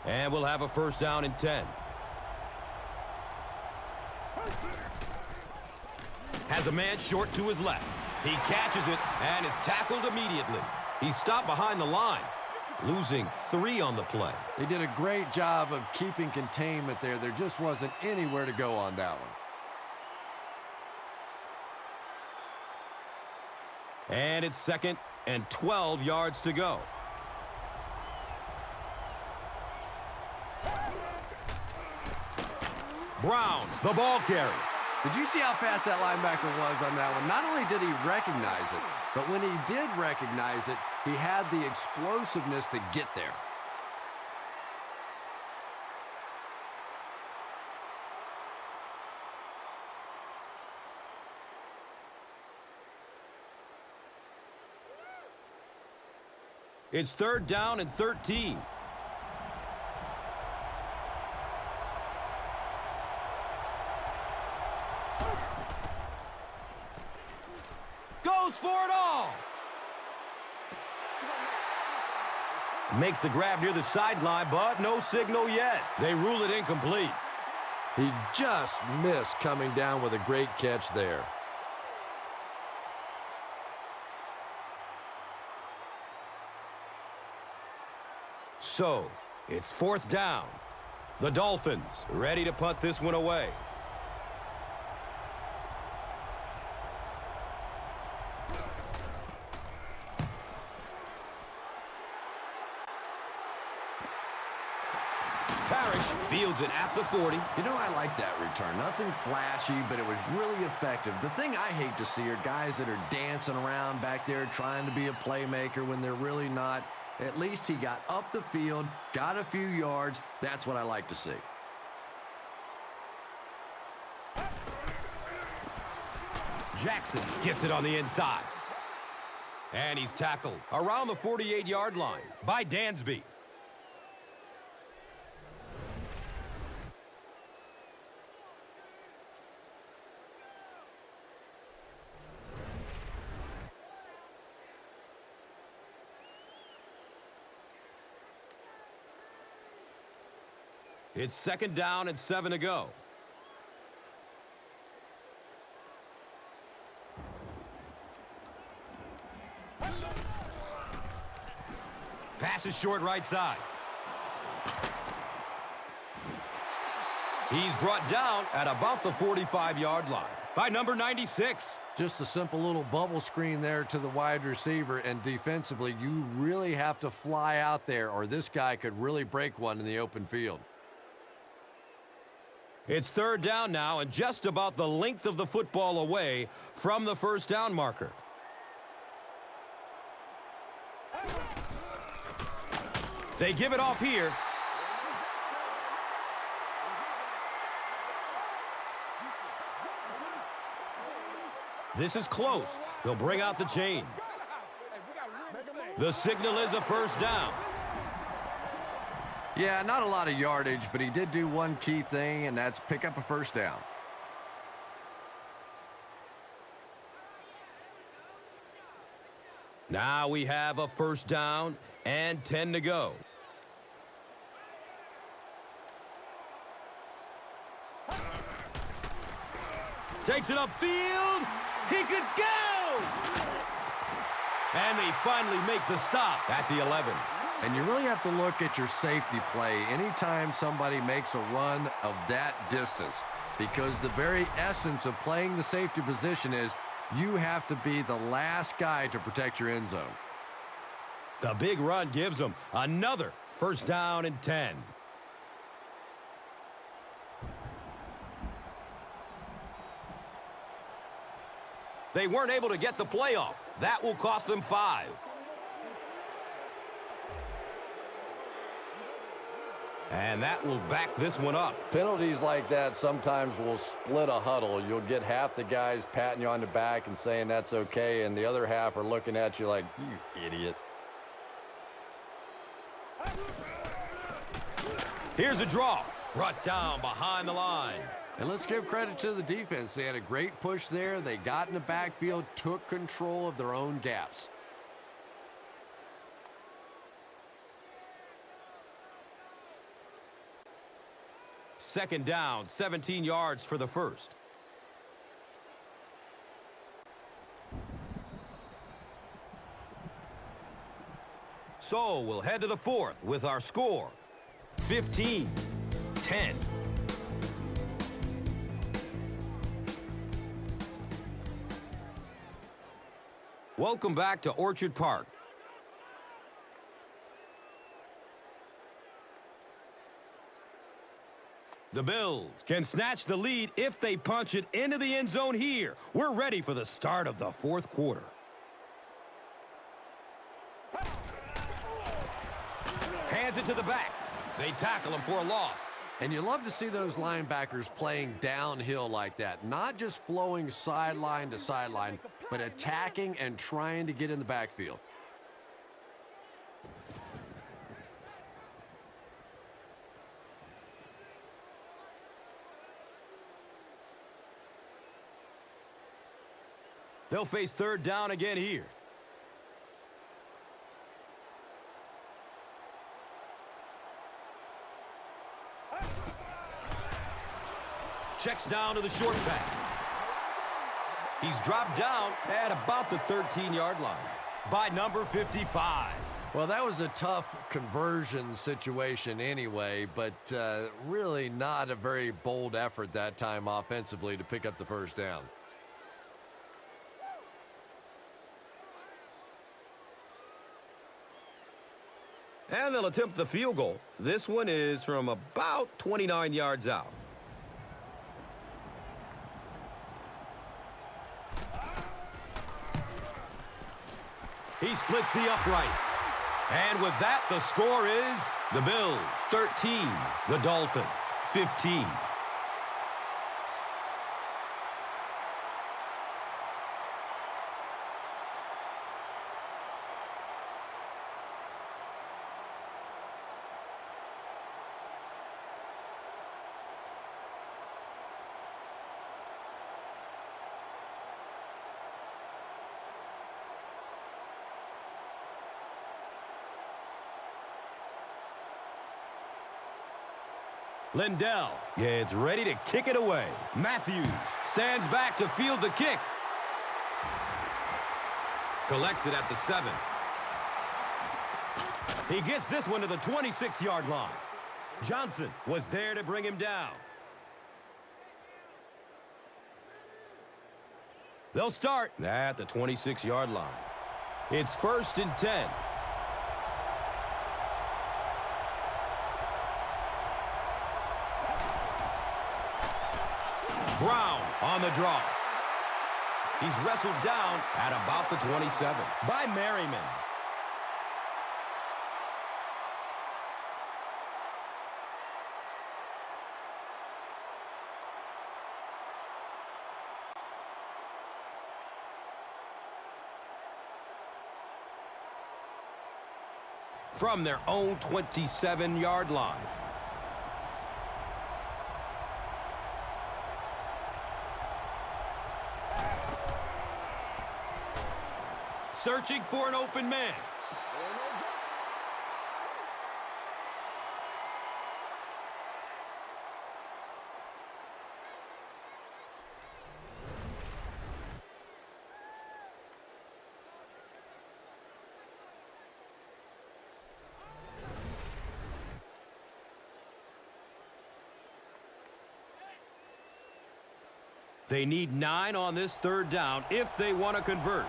And we'll have a 1st down and 10. Has a man short to his left. He catches it and is tackled immediately. He's stopped behind the line, losing 3 on the play. They did a great job of keeping containment there. There just wasn't anywhere to go on that one. And it's 2nd and 12 yards to go. Brown, the ball carrier. Did you see how fast that linebacker was on that one? Not only did he recognize it, but when he did recognize it, he had the explosiveness to get there. It's 3rd down and 13. Goes for it all. Makes the grab near the sideline, but no signal yet. They rule it incomplete. He just missed coming down with a great catch there. So, it's 4th down. The Dolphins ready to punt this one away. Parrish fields it at the 40. You know, I like that return. Nothing flashy, but it was really effective. The thing I hate to see are guys that are dancing around back there trying to be a playmaker when they're really not. At least he got up the field, got a few yards. That's what I like to see. Jackson gets it on the inside. And he's tackled around the 48-yard line by Dansby. It's 2nd down and 7 to go. Pass is short right side. He's brought down at about the 45-yard line by number 96. Just a simple little bubble screen there to the wide receiver, and defensively, you really have to fly out there or this guy could really break one in the open field. It's 3rd down now and just about the length of the football away from the 1st down marker. They give it off here. This is close. They'll bring out the chain. The signal is a first down. Yeah, not a lot of yardage, but he did do one key thing, and that's pick up a first down. Now we have a first down and 10 to go. Takes it upfield. He could go! And they finally make the stop at the 11. And you really have to look at your safety play anytime somebody makes a run of that distance, because the very essence of playing the safety position is you have to be the last guy to protect your end zone. The big run gives them another first down and 10. They weren't able to get the play off. That will cost them 5. And that will back this one up. Penalties like that sometimes will split a huddle. You'll get half the guys patting you on the back and saying that's okay, and the other half are looking at you like, you idiot. Here's a draw. Brought down behind the line. And let's give credit to the defense. They had a great push there. They got in the backfield, took control of their own gaps. Second down, 17 yards for the first. So we'll head to the fourth with our score, 15-10. Welcome back to Orchard Park. The Bills can snatch the lead if they punch it into the end zone here. We're ready for the start of the fourth quarter. Hands it to the back. They tackle him for a loss. And you love to see those linebackers playing downhill like that. Not just flowing sideline to sideline, but attacking and trying to get in the backfield. They'll face third down again here. Checks down to the short pass. He's dropped down at about the 13-yard line by number 55. Well, that was a tough conversion situation anyway, but really not a very bold effort that time offensively to pick up the first down. And they'll attempt the field goal. This one is from about 29 yards out. He splits the uprights. And with that, the score is the Bills 13, the Dolphins 15. Lindell gets ready to kick it away. Matthews stands back to field the kick. Collects it at the 7. He gets this one to the 26-yard line. Johnson was there to bring him down. They'll start at the 26-yard line. It's 1st and 10. Brown on the draw. He's wrestled down at about the 27 by Merriman. from their own 27-yard line. Searching for an open man. They need 9 on this third down if they want to convert.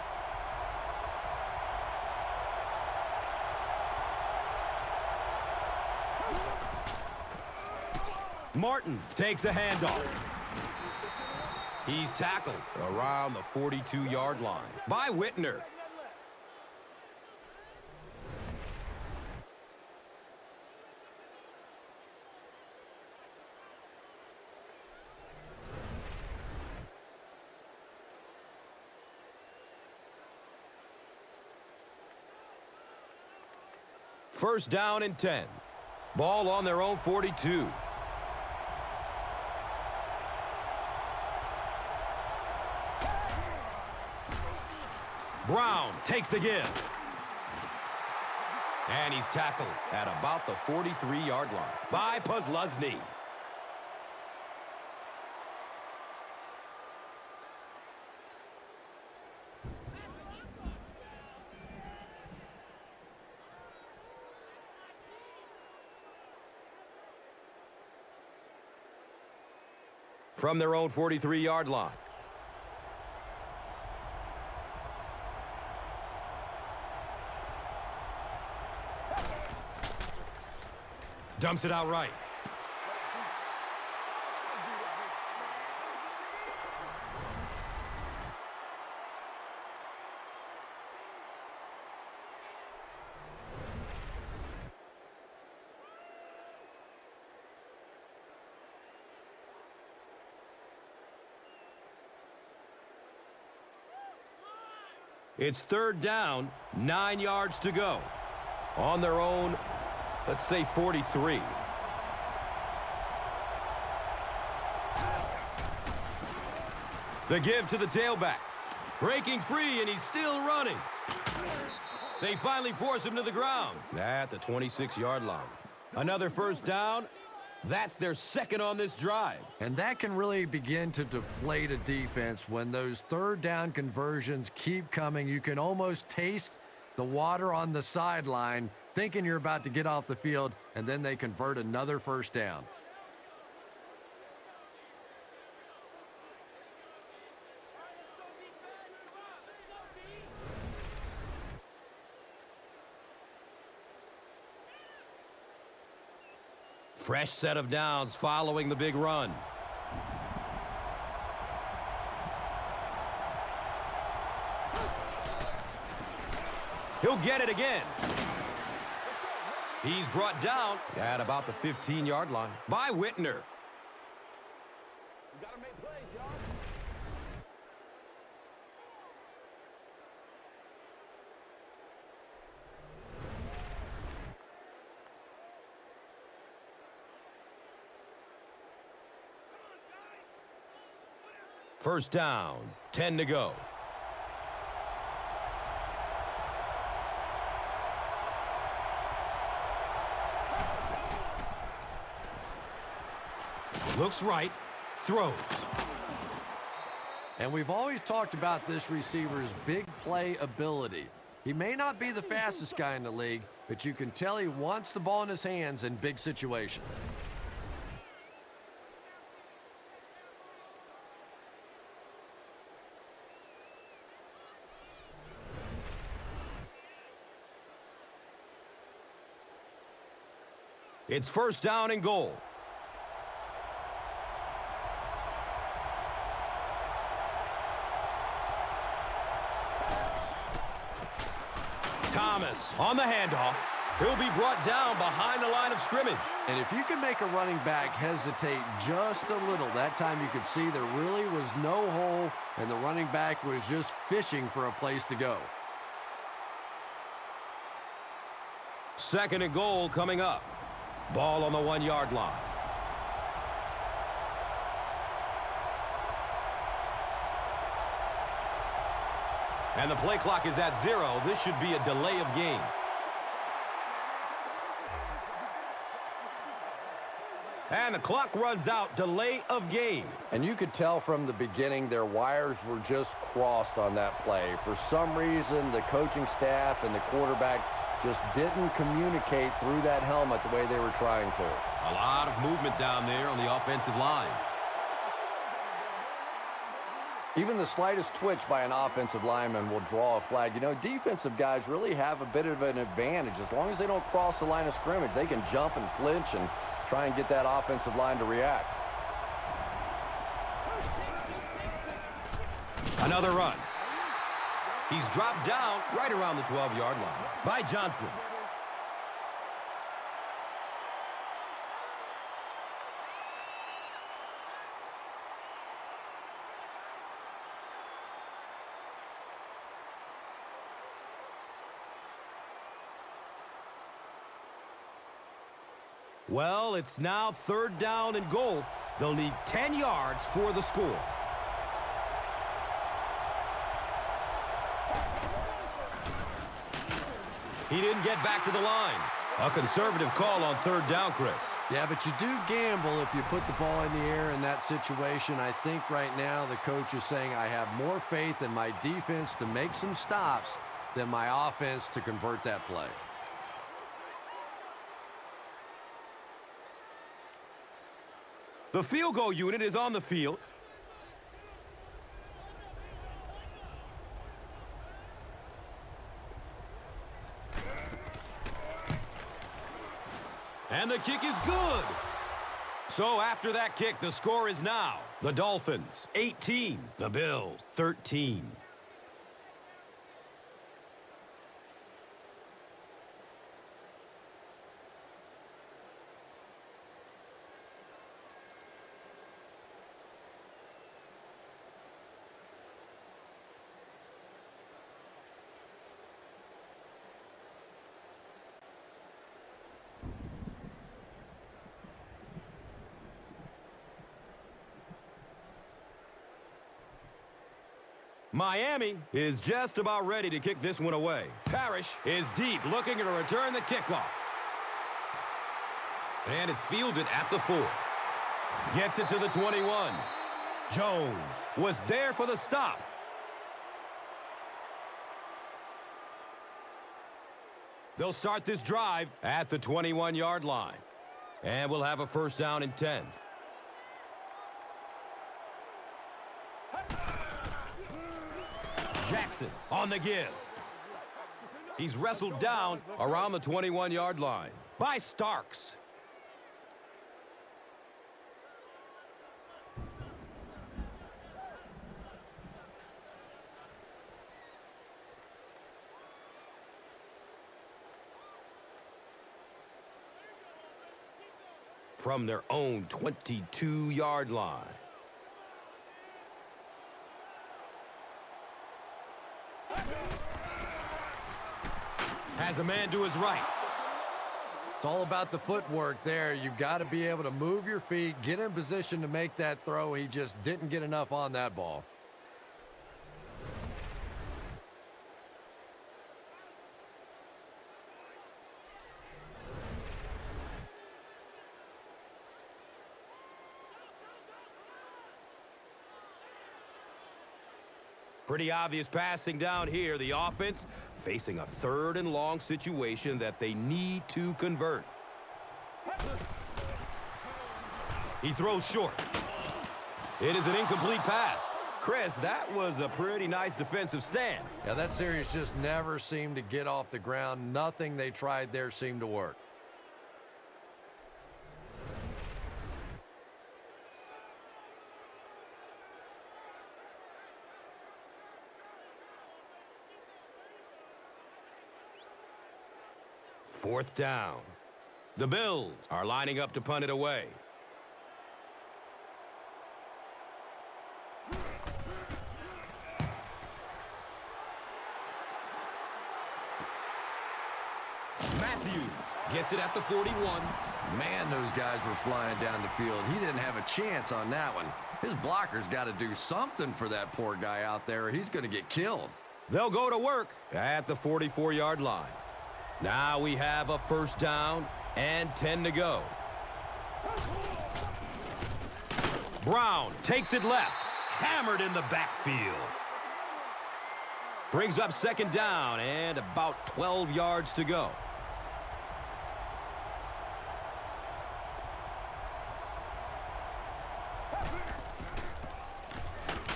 Martin takes a handoff. He's tackled around the 42-yard line by Whitner. First down and 10. Ball on their own 42. Brown takes the give. And he's tackled at about the 43-yard line by Puzluzny. From their own 43-yard line. Dumps it out right. It's third down, 9 yards to go. On their own, let's say 43. The give to the tailback. Breaking free, and he's still running. They finally force him to the ground at the 26-yard line. Another first down. That's their second on this drive. And that can really begin to deflate a defense when those third down conversions keep coming. You can almost taste the water on the sideline, thinking you're about to get off the field, and then they convert another first down. Fresh set of downs following the big run. He'll get it again. He's brought down at about the 15-yard line by Whitner. First down, 10 to go. Looks right, throws. And we've always talked about this receiver's big play ability. He may not be the fastest guy in the league, but you can tell he wants the ball in his hands in big situations. It's first down and goal. Thomas on the handoff. He'll be brought down behind the line of scrimmage. And if you can make a running back hesitate just a little, that time you could see there really was no hole, and the running back was just fishing for a place to go. Second and goal coming up. Ball on the 1-yard line. And the play clock is at 0. This should be a delay of game. And the clock runs out. Delay of game. And you could tell from the beginning their wires were just crossed on that play. For some reason, the coaching staff and the quarterback just didn't communicate through that helmet the way they were trying to. A lot of movement down there on the offensive line. Even the slightest twitch by an offensive lineman will draw a flag. You know, defensive guys really have a bit of an advantage. As long as they don't cross the line of scrimmage, they can jump and flinch and try and get that offensive line to react. Another run. He's dropped down right around the 12-yard line by Johnson. Well, it's now 3rd down and goal. They'll need 10 yards for the score. He didn't get back to the line. A conservative call on 3rd down, Chris. Yeah, but you do gamble if you put the ball in the air in that situation. I think right now the coach is saying I have more faith in my defense to make some stops than my offense to convert that play. The field goal unit is on the field. And the kick is good. So after that kick, the score is now the Dolphins 18, the Bills 13. Miami is just about ready to kick this one away. Parrish is deep, looking to return the kickoff. And it's fielded at the 4. Gets it to the 21. Jones was there for the stop. They'll start this drive at the 21-yard line. And we'll have a 1st down and 10. Jackson on the give. He's wrestled down around the 21-yard line by Starks. From their own 22-yard line. Has a man to his right. It's all about the footwork there. You've got to be able to move your feet, get in position to make that throw. He just didn't get enough on that ball. Pretty obvious passing down here. The offense facing a 3rd and long situation that they need to convert. He throws short. It is an incomplete pass. Chris, that was a pretty nice defensive stand. Yeah, that series just never seemed to get off the ground. Nothing they tried there seemed to work. Fourth down. The Bills are lining up to punt it away. Matthews gets it at the 41. Man, those guys were flying down the field. He didn't have a chance on that one. His blocker's got to do something for that poor guy out there, or he's going to get killed. They'll go to work at the 44-yard line. Now we have a first down and 10 to go. Brown takes it left. Hammered in the backfield. Brings up second down and about 12 yards to go.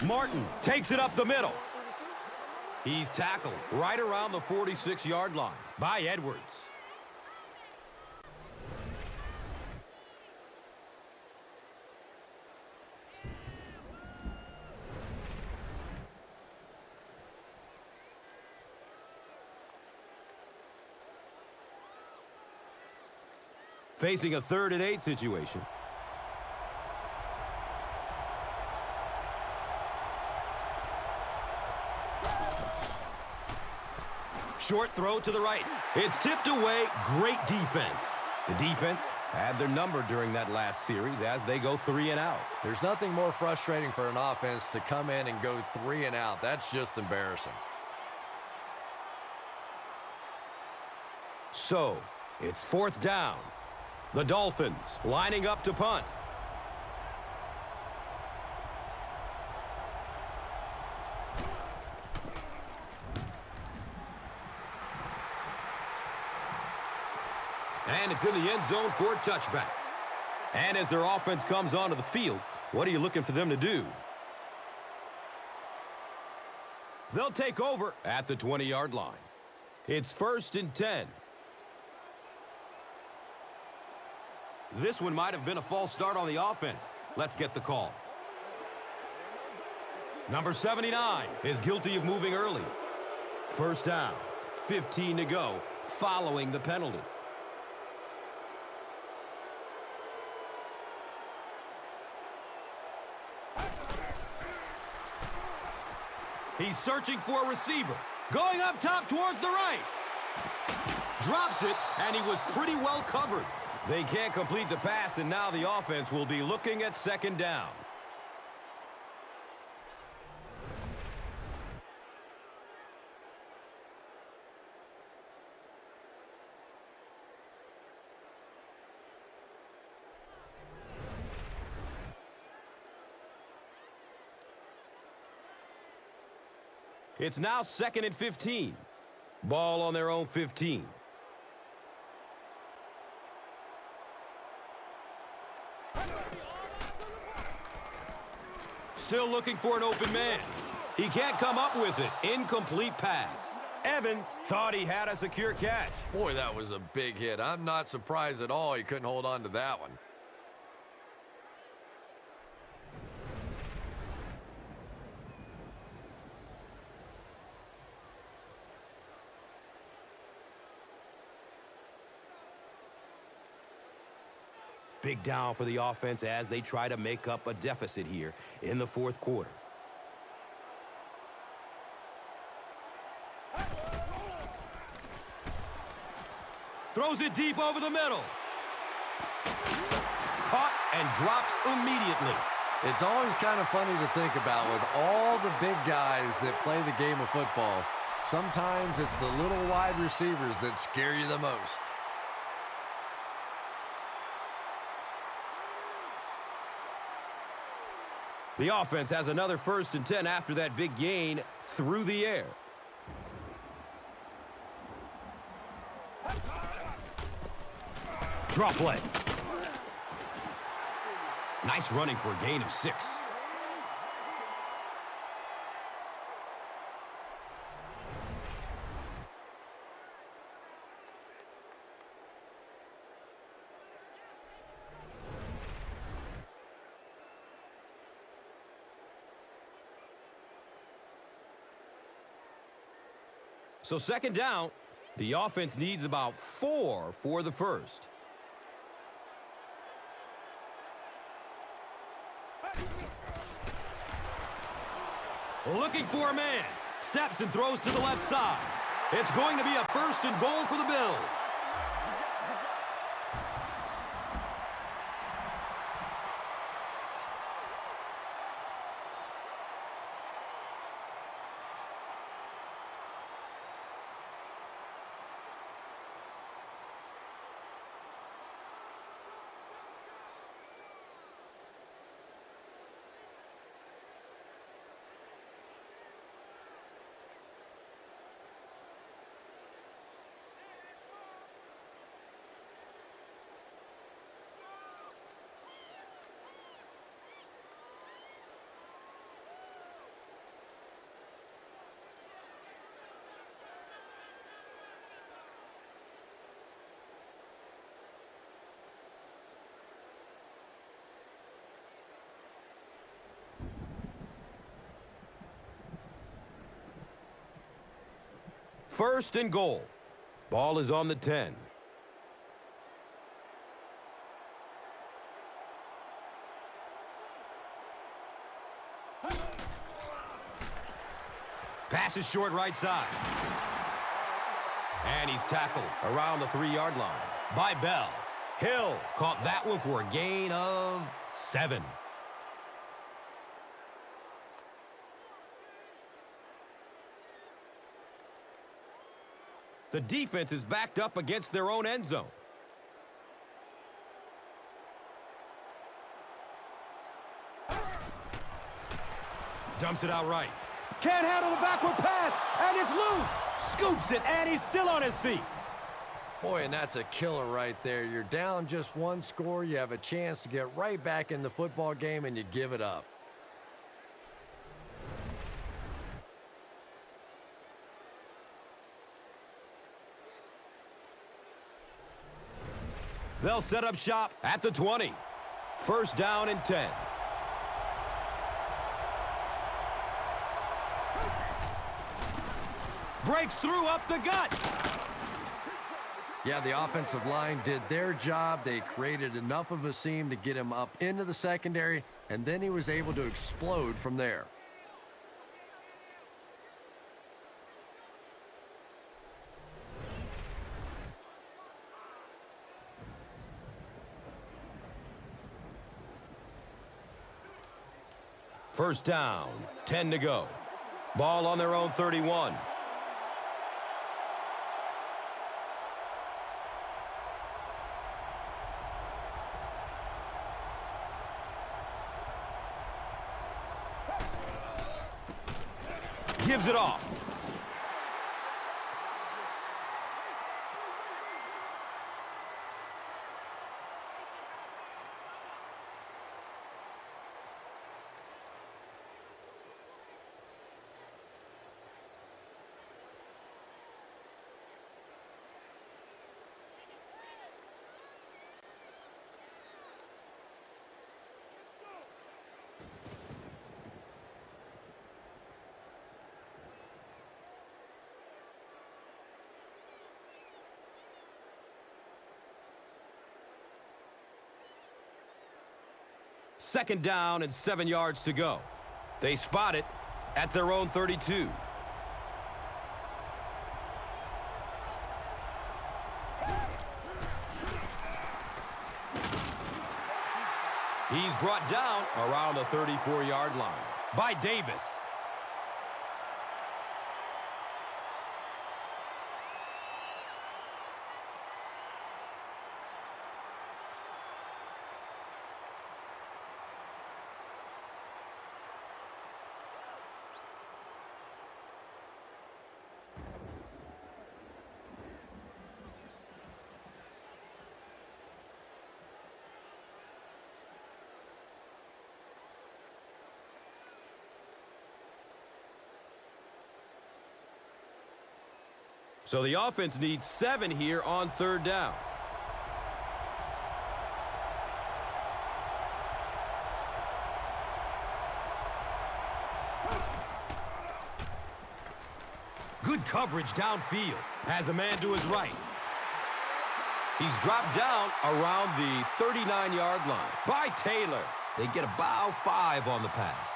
Martin takes it up the middle. He's tackled right around the 46-yard line by Edwards. Facing a 3rd and 8 situation. Short throw to the right. It's tipped away. Great defense. The defense had their number during that last series as they go 3 and out. There's nothing more frustrating for an offense to come in and go 3 and out. That's just embarrassing. So, it's 4th down. The Dolphins lining up to punt. And it's in the end zone for a touchback. And as their offense comes onto the field, what are you looking for them to do? They'll take over at the 20-yard line. It's 1st and 10. This one might have been a false start on the offense. Let's get the call. Number 79 is guilty of moving early. First down, 15 to go, following the penalty. He's searching for a receiver. Going up top towards the right. Drops it, and he was pretty well covered. They can't complete the pass, and now the offense will be looking at 2nd down. It's now 2nd and 15. Ball on their own 15. Still looking for an open man. He can't come up with it. Incomplete pass. Evans thought he had a secure catch. Boy, that was a big hit. I'm not surprised at all he couldn't hold on to that one. Big down for the offense as they try to make up a deficit here in the 4th quarter. Throws it deep over the middle. Caught and dropped immediately. It's always kind of funny to think about with all the big guys that play the game of football. Sometimes it's the little wide receivers that scare you the most. The offense has another 1st and 10 after that big gain through the air. Drop play. Nice running for a gain of 6. So 2nd down, the offense needs about 4 for the first. Looking for a man. Steps and throws to the left side. It's going to be a 1st and goal for the Bills. First and goal. Ball is on the 10. Pass is short right side. And he's tackled around the 3-yard line by Bell. Hill caught that one for a gain of 7. The defense is backed up against their own end zone. Dumps it out right. Can't handle the backward pass, and it's loose. Scoops it, and he's still on his feet. Boy, and that's a killer right there. You're down just one score. You have a chance to get right back in the football game, and you give it up. They'll set up shop at the 20. First down and 10. Breaks through up the gut. Yeah, the offensive line did their job. They created enough of a seam to get him up into the secondary, and then he was able to explode from there. First down, 10 to go. Ball on their own 31. Gives it off. Second down and 7 yards to go. They spot it at their own 32. He's brought down around the 34-yard line by Davis. So the offense needs 7 here on third down. Good coverage downfield. Has a man to his right. He's dropped down around the 39-yard line by Taylor. They get about 5 on the pass.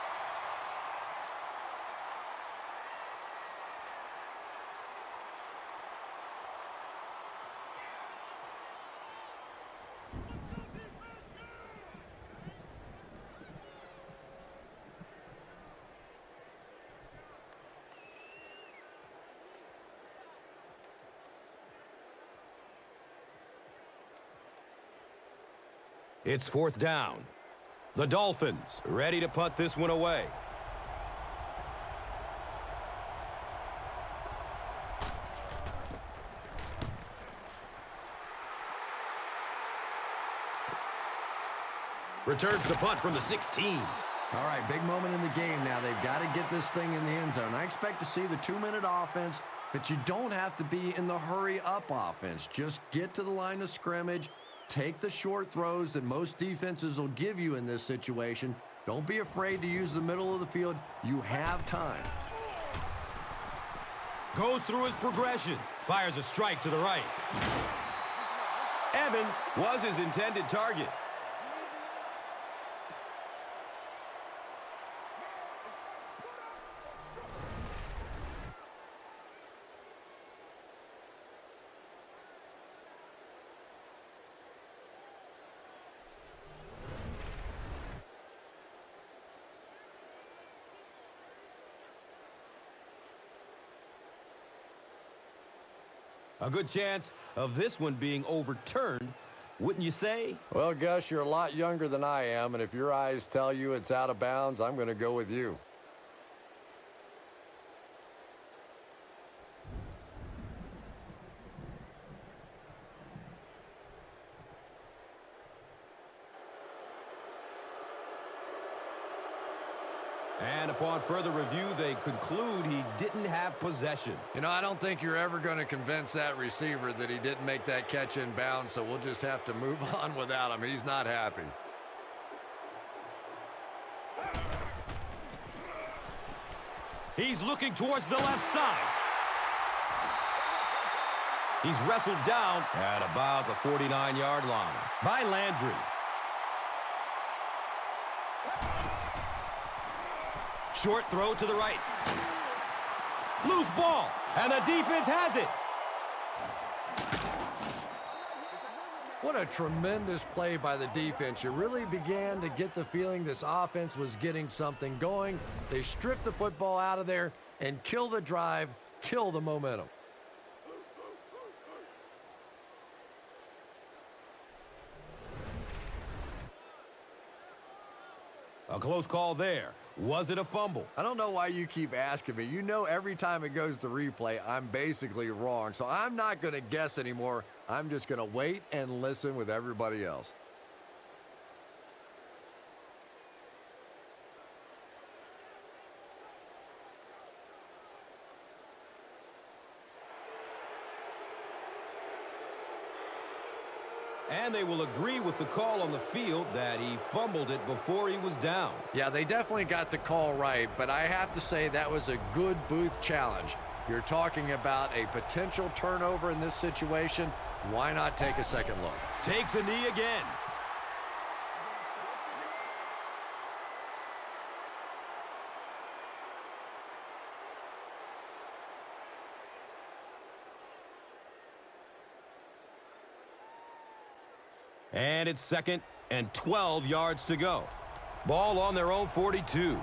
It's fourth down. The Dolphins ready to punt this one away. Returns the punt from the 16. All right, big moment in the game now. They've got to get this thing in the end zone. I expect to see the 2-minute offense, but you don't have to be in the hurry-up offense. Just get to the line of scrimmage. Take the short throws that most defenses will give you in this situation. Don't be afraid to use the middle of the field. You have time. Goes through his progression. Fires a strike to the right. Evans was his intended target. A good chance of this one being overturned, wouldn't you say? Well, Gus, you're a lot younger than I am, and if your eyes tell you it's out of bounds, I'm going to go with you. And upon further review, they conclude he didn't have possession. You know, I don't think you're ever going to convince that receiver that he didn't make that catch in bounds, so we'll just have to move on without him. He's not happy. He's looking towards the left side. He's wrestled down at about the 49-yard line by Landry. Short throw to the right. Loose ball, and the defense has it. What a tremendous play by the defense. You really began to get the feeling this offense was getting something going. They stripped the football out of there and kill the drive, kill the momentum. A close call there. Was it a fumble? I don't know why you keep asking me. You know every time it goes to replay, I'm basically wrong. So I'm not going to guess anymore. I'm just going to wait and listen with everybody else. And they will agree with the call on the field that he fumbled it before he was down. Yeah, they definitely got the call right, but I have to say that was a good Booth challenge. You're talking about a potential turnover in this situation. Why not take a second look? Takes a knee again. And it's 2nd and 12 yards to go. Ball on their own 42.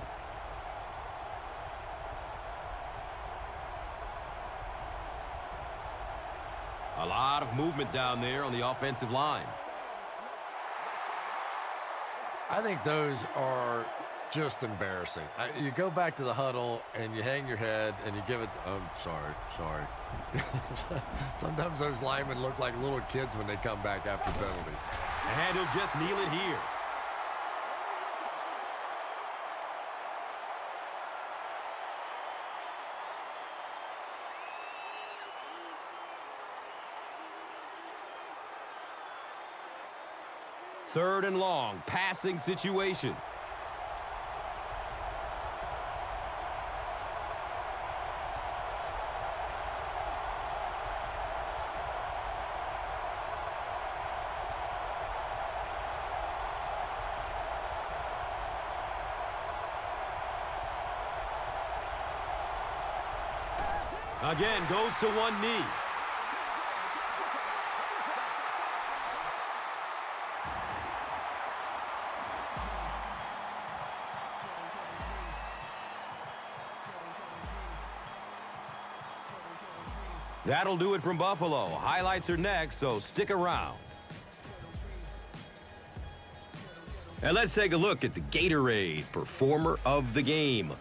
A lot of movement down there on the offensive line. I think those are just embarrassing. You go back to the huddle and you hang your head and you give it, sorry. Sometimes those linemen look like little kids when they come back after penalties. And he'll just kneel it here. Third and long, passing situation. Again, goes to one knee. That'll do it from Buffalo. Highlights are next, so stick around. And let's take a look at the Gatorade Performer of the Game.